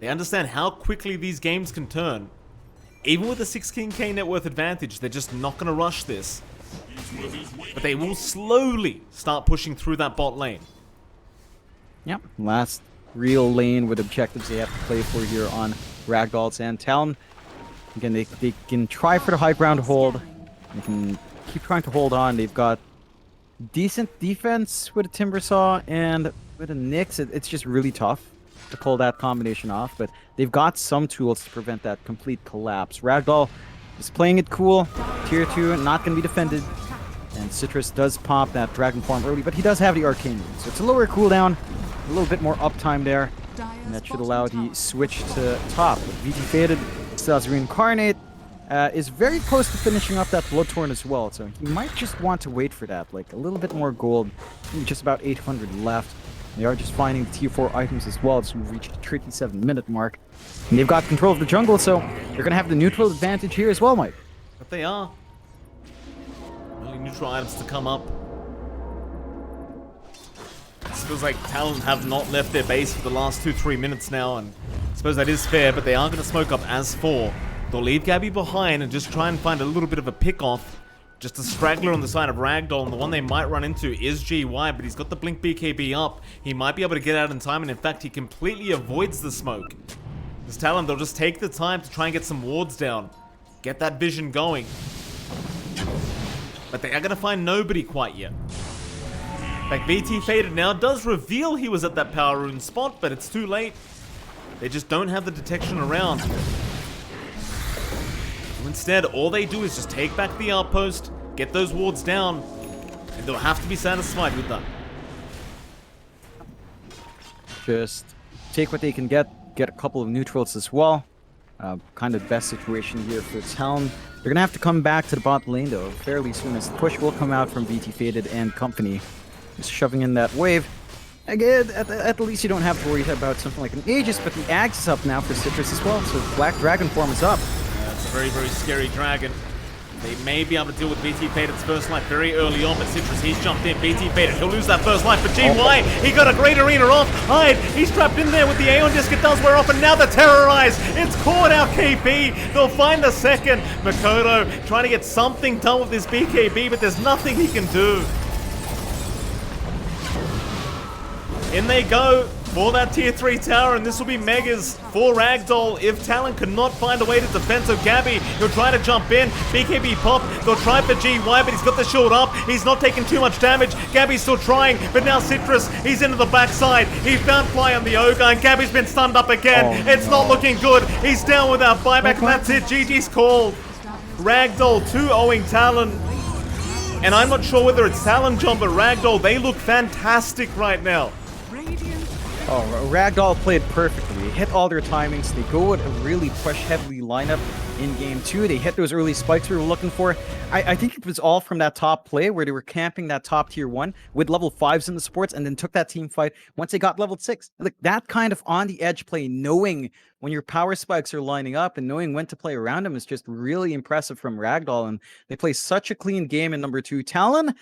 They understand how quickly these games can turn. Even with a 16k net worth advantage, they're just not going to rush this. But they will slowly start pushing through that bot lane. Yep, last real lane with objectives they have to play for here on Ragdoll's and Talon. Again, they can try for the high ground hold. They can keep trying to hold on. They've got decent defense with a Timber Saw, and with a Nyx, it's just really tough to pull that combination off. But they've got some tools to prevent that complete collapse. Ragdoll is playing it cool. Tier 2, not going to be defended. And Citrus does pop that Dragon form early, but he does have the Arcane Rune, so it's a lower cooldown. A little bit more uptime there, and that should allow the switch to top. VT Faded still has Reincarnate, is very close to finishing up that Bloodthorn as well, so he might just want to wait for that, like a little bit more gold, just about 800 left. They are just finding the tier 4 items as well to reach the 37-minute mark. And they've got control of the jungle, so they're going to have the neutral advantage here as well, Mike. But they are. Only neutral items to come up. It feels like Talon have not left their base for the last 2-3 minutes now, and I suppose that is fair, but they are going to smoke up as 4. They'll leave Gabby behind and just try and find a little bit of a pick-off. Just a straggler on the side of Ragdoll, and the one they might run into is GY, but he's got the Blink BKB up. He might be able to get out in time, and in fact, he completely avoids the smoke. This Talon, they'll just take the time to try and get some wards down. Get that vision going. But they are going to find nobody quite yet. Like, VT Faded now does reveal he was at that power rune spot, but it's too late. They just don't have the detection around. Instead, all they do is just take back the outpost, get those wards down, and they'll have to be satisfied with that. Just take what they can get a couple of neutrals as well. Kind of the best situation here for Talon. They're going to have to come back to the bot lane, though, fairly soon, as the push will come out from VT Faded and company. Just shoving in that wave. Again, at least you don't have to worry about something like an Aegis, but the Axe is up now for Citrus as well, so Black Dragon form is up. It's a very, very scary dragon. They may be able to deal with VT Faded's first life very early on, but Citrus, he's jumped in. VT Faded, he'll lose that first life, but GY, he got a great arena off. Hyde, he's trapped in there with the Aeon Disc. It does wear off, and now the Terrorize. It's caught out KP. They'll find the second. Makoto trying to get something done with this BKB, but there's nothing he can do. In they go. for that tier 3 tower, and this will be Megas for Ragdoll if Talon cannot find a way to defend. So Gabby, he'll try to jump in. BKB pop, they'll try for GY, but he's got the shield up. He's not taking too much damage. Gabby's still trying, but now Citrus, he's into the backside. He found Fly on the Ogre, and Gabby's been stunned up again. It's not looking good. He's down without buyback, and that's it. GG's called. Ragdoll 2-0ing Talon. And I'm not sure whether it's Talon, John, but Ragdoll, they look fantastic right now. Oh, Ragdoll played perfectly. They hit all their timings. They go with a really push-heavy lineup in Game 2. They hit those early spikes we were looking for. I think it was all from that top play where they were camping that top tier 1 with level 5s in the supports and then took that team fight once they got level 6. Like, that kind of on-the-edge play, knowing when your power spikes are lining up and knowing when to play around them is just really impressive from Ragdoll. And they play such a clean game in number 2. Talon,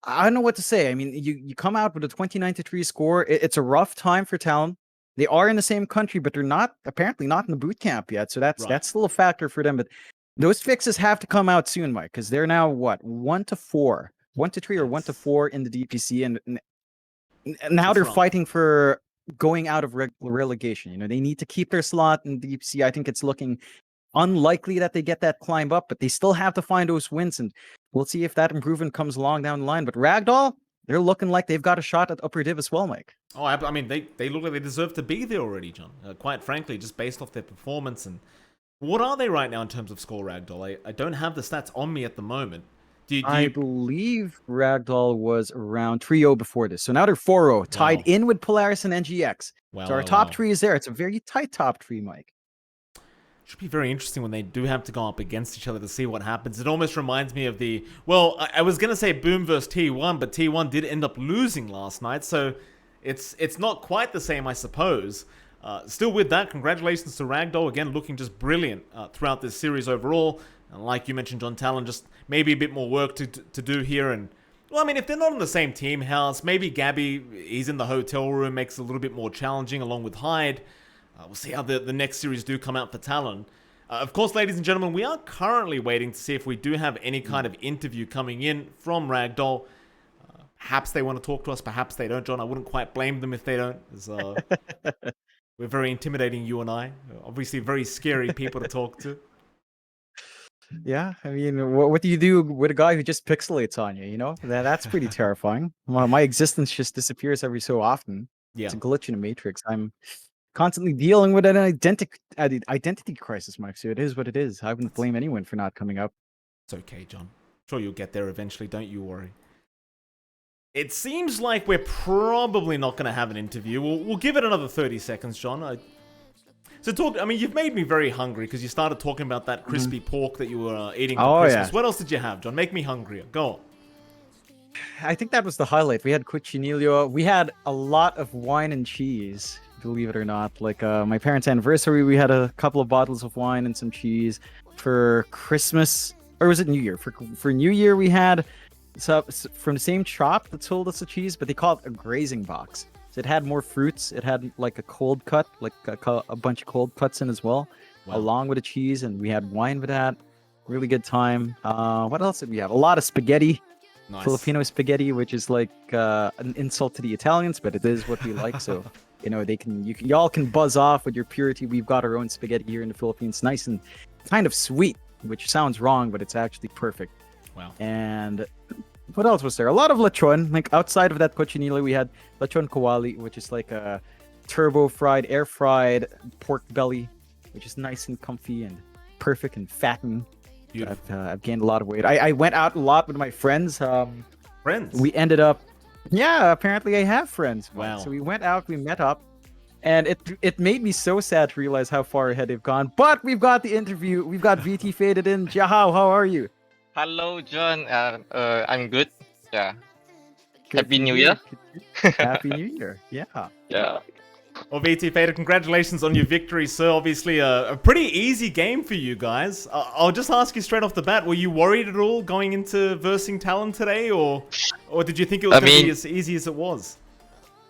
I don't know what to say. I mean, you come out with a 29-3 score. It's a rough time for Talon. They are in the same country, but they're apparently not in the boot camp yet. So that's still a factor for them. But those fixes have to come out soon, Mike, because they're now what 1-4, 1-3 or 1-4 in the DPC, and now they're fighting for going out of relegation. You know, they need to keep their slot in the DPC. I think it's looking unlikely that they get that climb up, but they still have to find those wins, and we'll see if that improvement comes along down the line. But Ragdoll, they're looking like they've got a shot at upper div as well, Mike. Oh, I mean, they look like they deserve to be there already, John. Quite frankly, just based off their performance. And what are they right now in terms of score, Ragdoll? I don't have the stats on me at the moment. I believe Ragdoll was around 3-0 before this. So now they're 4-0, tied in with Polaris and NGX. So our top 3 is there. It's a very tight top 3, Mike. Should be very interesting when they do have to go up against each other to see what happens. It almost reminds me of the... Well, I was going to say Boom versus T1, but T1 did end up losing last night, so it's not quite the same, I suppose. Still with that, congratulations to Ragdoll. Again, looking just brilliant throughout this series overall. And like you mentioned, John, Talon, just maybe a bit more work to do here. And, well, I mean, if they're not in the same team house, maybe Gabby, he's in the hotel room, makes it a little bit more challenging along with Hyde. We'll see how the next series do come out for Talon. Of course, ladies and gentlemen, we are currently waiting to see if we do have any kind of interview coming in from Ragdoll. Perhaps they want to talk to us, perhaps they don't, John. I wouldn't quite blame them if they don't. We're very intimidating, you and I. Obviously, very scary people to talk to. Yeah, I mean, what do you do with a guy who just pixelates on you, you know? That's pretty terrifying. My existence just disappears every so often. Yeah. It's a glitch in a matrix. I'm constantly dealing with an identity crisis, Mike. So it is what it is. I wouldn't blame anyone for not coming up. It's okay, John. Sure you'll get there eventually, don't you worry. It seems like we're probably not going to have an interview. We'll give it another 30 seconds, John. I mean, you've made me very hungry because you started talking about that crispy pork that you were eating for Christmas. Yeah. What else did you have, John? Make me hungrier. Go on. I think that was the highlight. We had cuccinillo. We had a lot of wine and cheese. Believe it or not, like my parents' anniversary, we had a couple of bottles of wine and some cheese. For Christmas, or was it New Year? For New Year, we had from the same shop that sold us the cheese, but they call it a grazing box. So it had more fruits. It had like a cold cut, like a bunch of cold cuts in as well, along with the cheese, and we had wine with that. Really good time. What else did we have? A lot of spaghetti. Nice. Filipino spaghetti, which is like an insult to the Italians, but it is what we like. So. You know, y'all can buzz off with your purity. We've got our own spaghetti here in the Philippines. Nice and kind of sweet, which sounds wrong, but it's actually perfect. Wow. And what else was there? A lot of lechon. Like outside of that cochinilla, we had lechon kawali, which is like a turbo fried, air fried pork belly, which is nice and comfy and perfect and fattening. I've gained a lot of weight. I went out a lot with my friends. Friends? We ended up... Yeah, apparently I have friends. Wow. So we went out, we met up, and it made me so sad to realize how far ahead they've gone. But we've got the interview. We've got VT faded in. Jahao, how are you? Hello, John. I'm good. Yeah. Happy New Year. Happy New Year. Yeah. Yeah. Well, VT Fader, congratulations on your victory, sir. Obviously, a pretty easy game for you guys. I'll just ask you straight off the bat, were you worried at all going into versing Talon today, or did you think it was going to be as easy as it was?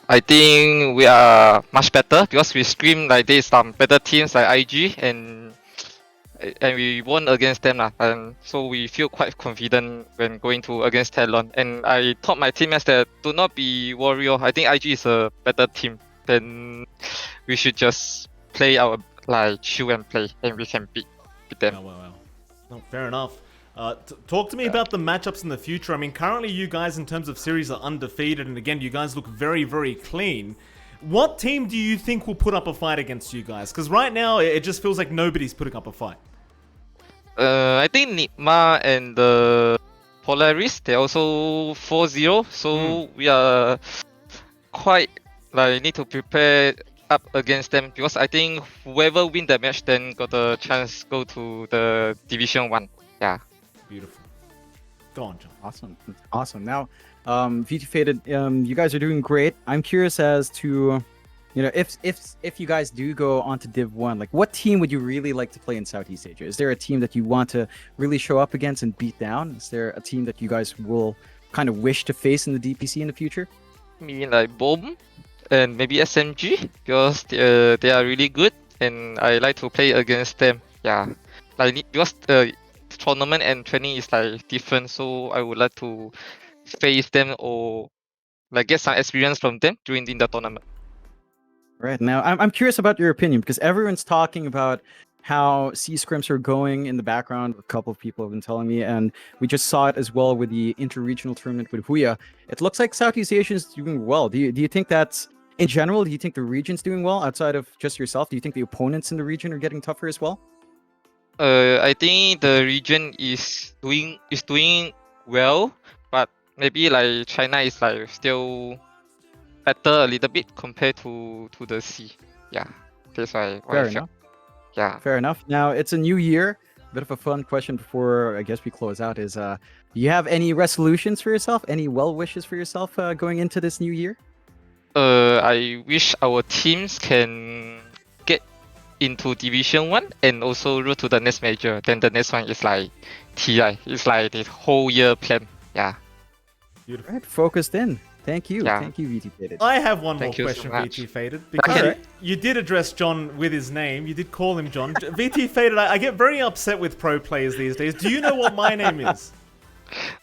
I think we are much better because we screamed like there's some better teams like IG and we won against them. And so we feel quite confident when going to against Talon. And I told my teammates that do not be worried. I think IG is a better team. then we should just play our like chill and play, and we can beat them. Wow. No, fair enough. Talk to me about the matchups in the future. I mean, currently you guys in terms of series are undefeated, and again, you guys look very, very clean. What team do you think will put up a fight against you guys? Because right now, it just feels like nobody's putting up a fight. I think Nigma and the Polaris, they're also 4-0, so we are quite like need to prepare up against them, because I think whoever win the match then got a chance go to the Division 1. Yeah. Beautiful. Go on, John. Awesome. Now, VT Faded, you guys are doing great. I'm curious as to, if you guys do go on to Div 1, like what team would you really like to play in Southeast Asia? Is there a team that you want to really show up against and beat down? Is there a team that you guys will kind of wish to face in the DPC in the future? I mean like Bomb and maybe SMG, because they are really good and I like to play against them. Yeah, like because the tournament and training is like different, so I would like to face them or like get some experience from them during the tournament. Right. Now, I'm curious about your opinion, because everyone's talking about how C scrims are going in the background. A couple of people have been telling me, and we just saw it as well with the inter-regional tournament with Huya. It looks like Southeast Asia is doing well. Do you think that's, in general, do you think the region's doing well outside of just yourself? Do you think the opponents in the region are getting tougher as well? I think the region is doing well, but maybe like China is like still better a little bit compared to the C. Yeah, that's why. Fair enough. Yeah. Fair enough. Now, it's a new year. Bit of a fun question before I guess we close out is, do you have any resolutions for yourself? Any well wishes for yourself going into this new year? I wish our teams can get into Division 1 and also route to the next major. Then the next one is like TI. It's like the whole year plan. Yeah. Beautiful. Right, focused in. Thank you. Yeah. Thank you, VT Faded. I have one Thank more you question, so much. VT Faded, because Okay. you did address John with his name. You did call him John. VT Faded, I get very upset with pro players these days. Do you know what my name is?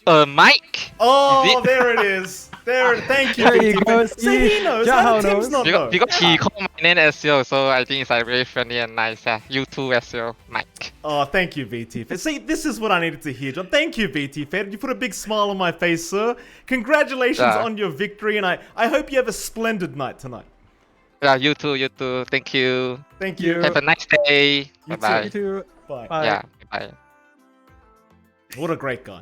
Mike. Oh, there it is. Thank you, There VT you go. Faded. See, he knows. How Jao do teams knows. not know? Because he called my name as well, so I think it's like very friendly and nice. Yeah, you too as well, Mike. Oh, thank you, VT Faded. See, this is what I needed to hear, John. Thank you, VT Faded. You put a big smile on my face, sir. Congratulations Yeah. on your victory, and I hope you have a splendid night tonight. Yeah, you too. Thank you. Thank you. Have a nice day. You Bye bye. You too. Bye. Bye. Yeah, bye. What a great guy.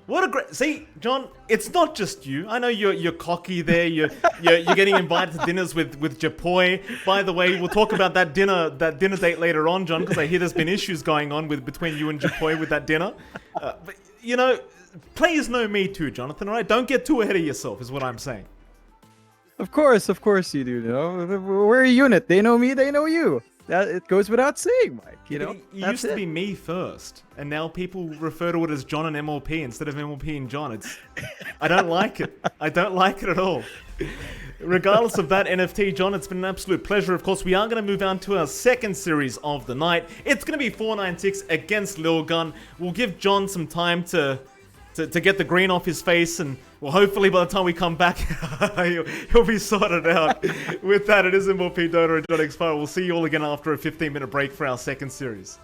See, John, it's not just you. I know you're cocky there. You're getting invited to dinners with Japoy. By the way, we'll talk about that dinner date later on, John, because I hear there's been issues going on between you and Japoy with that dinner. But players know me too, Jonathan. All right, don't get too ahead of yourself, is what I'm saying. Of course you do. We're a unit. They know me. They know you. That it goes without saying, Mike. It used to be me first, and now people refer to it as John and MLP instead of MLP and John. I don't like it. I don't like it at all. Regardless of that, NFT, John, it's been an absolute pleasure. Of course, we are going to move on to our second series of the night. It's going to be 496 against Lil Gun. We'll give John some time to get the green off his face, and well, hopefully by the time we come back, he'll be sorted out. With that, it is MLP Dota and JohnXFire. We'll see you all again after a 15-minute break for our second series.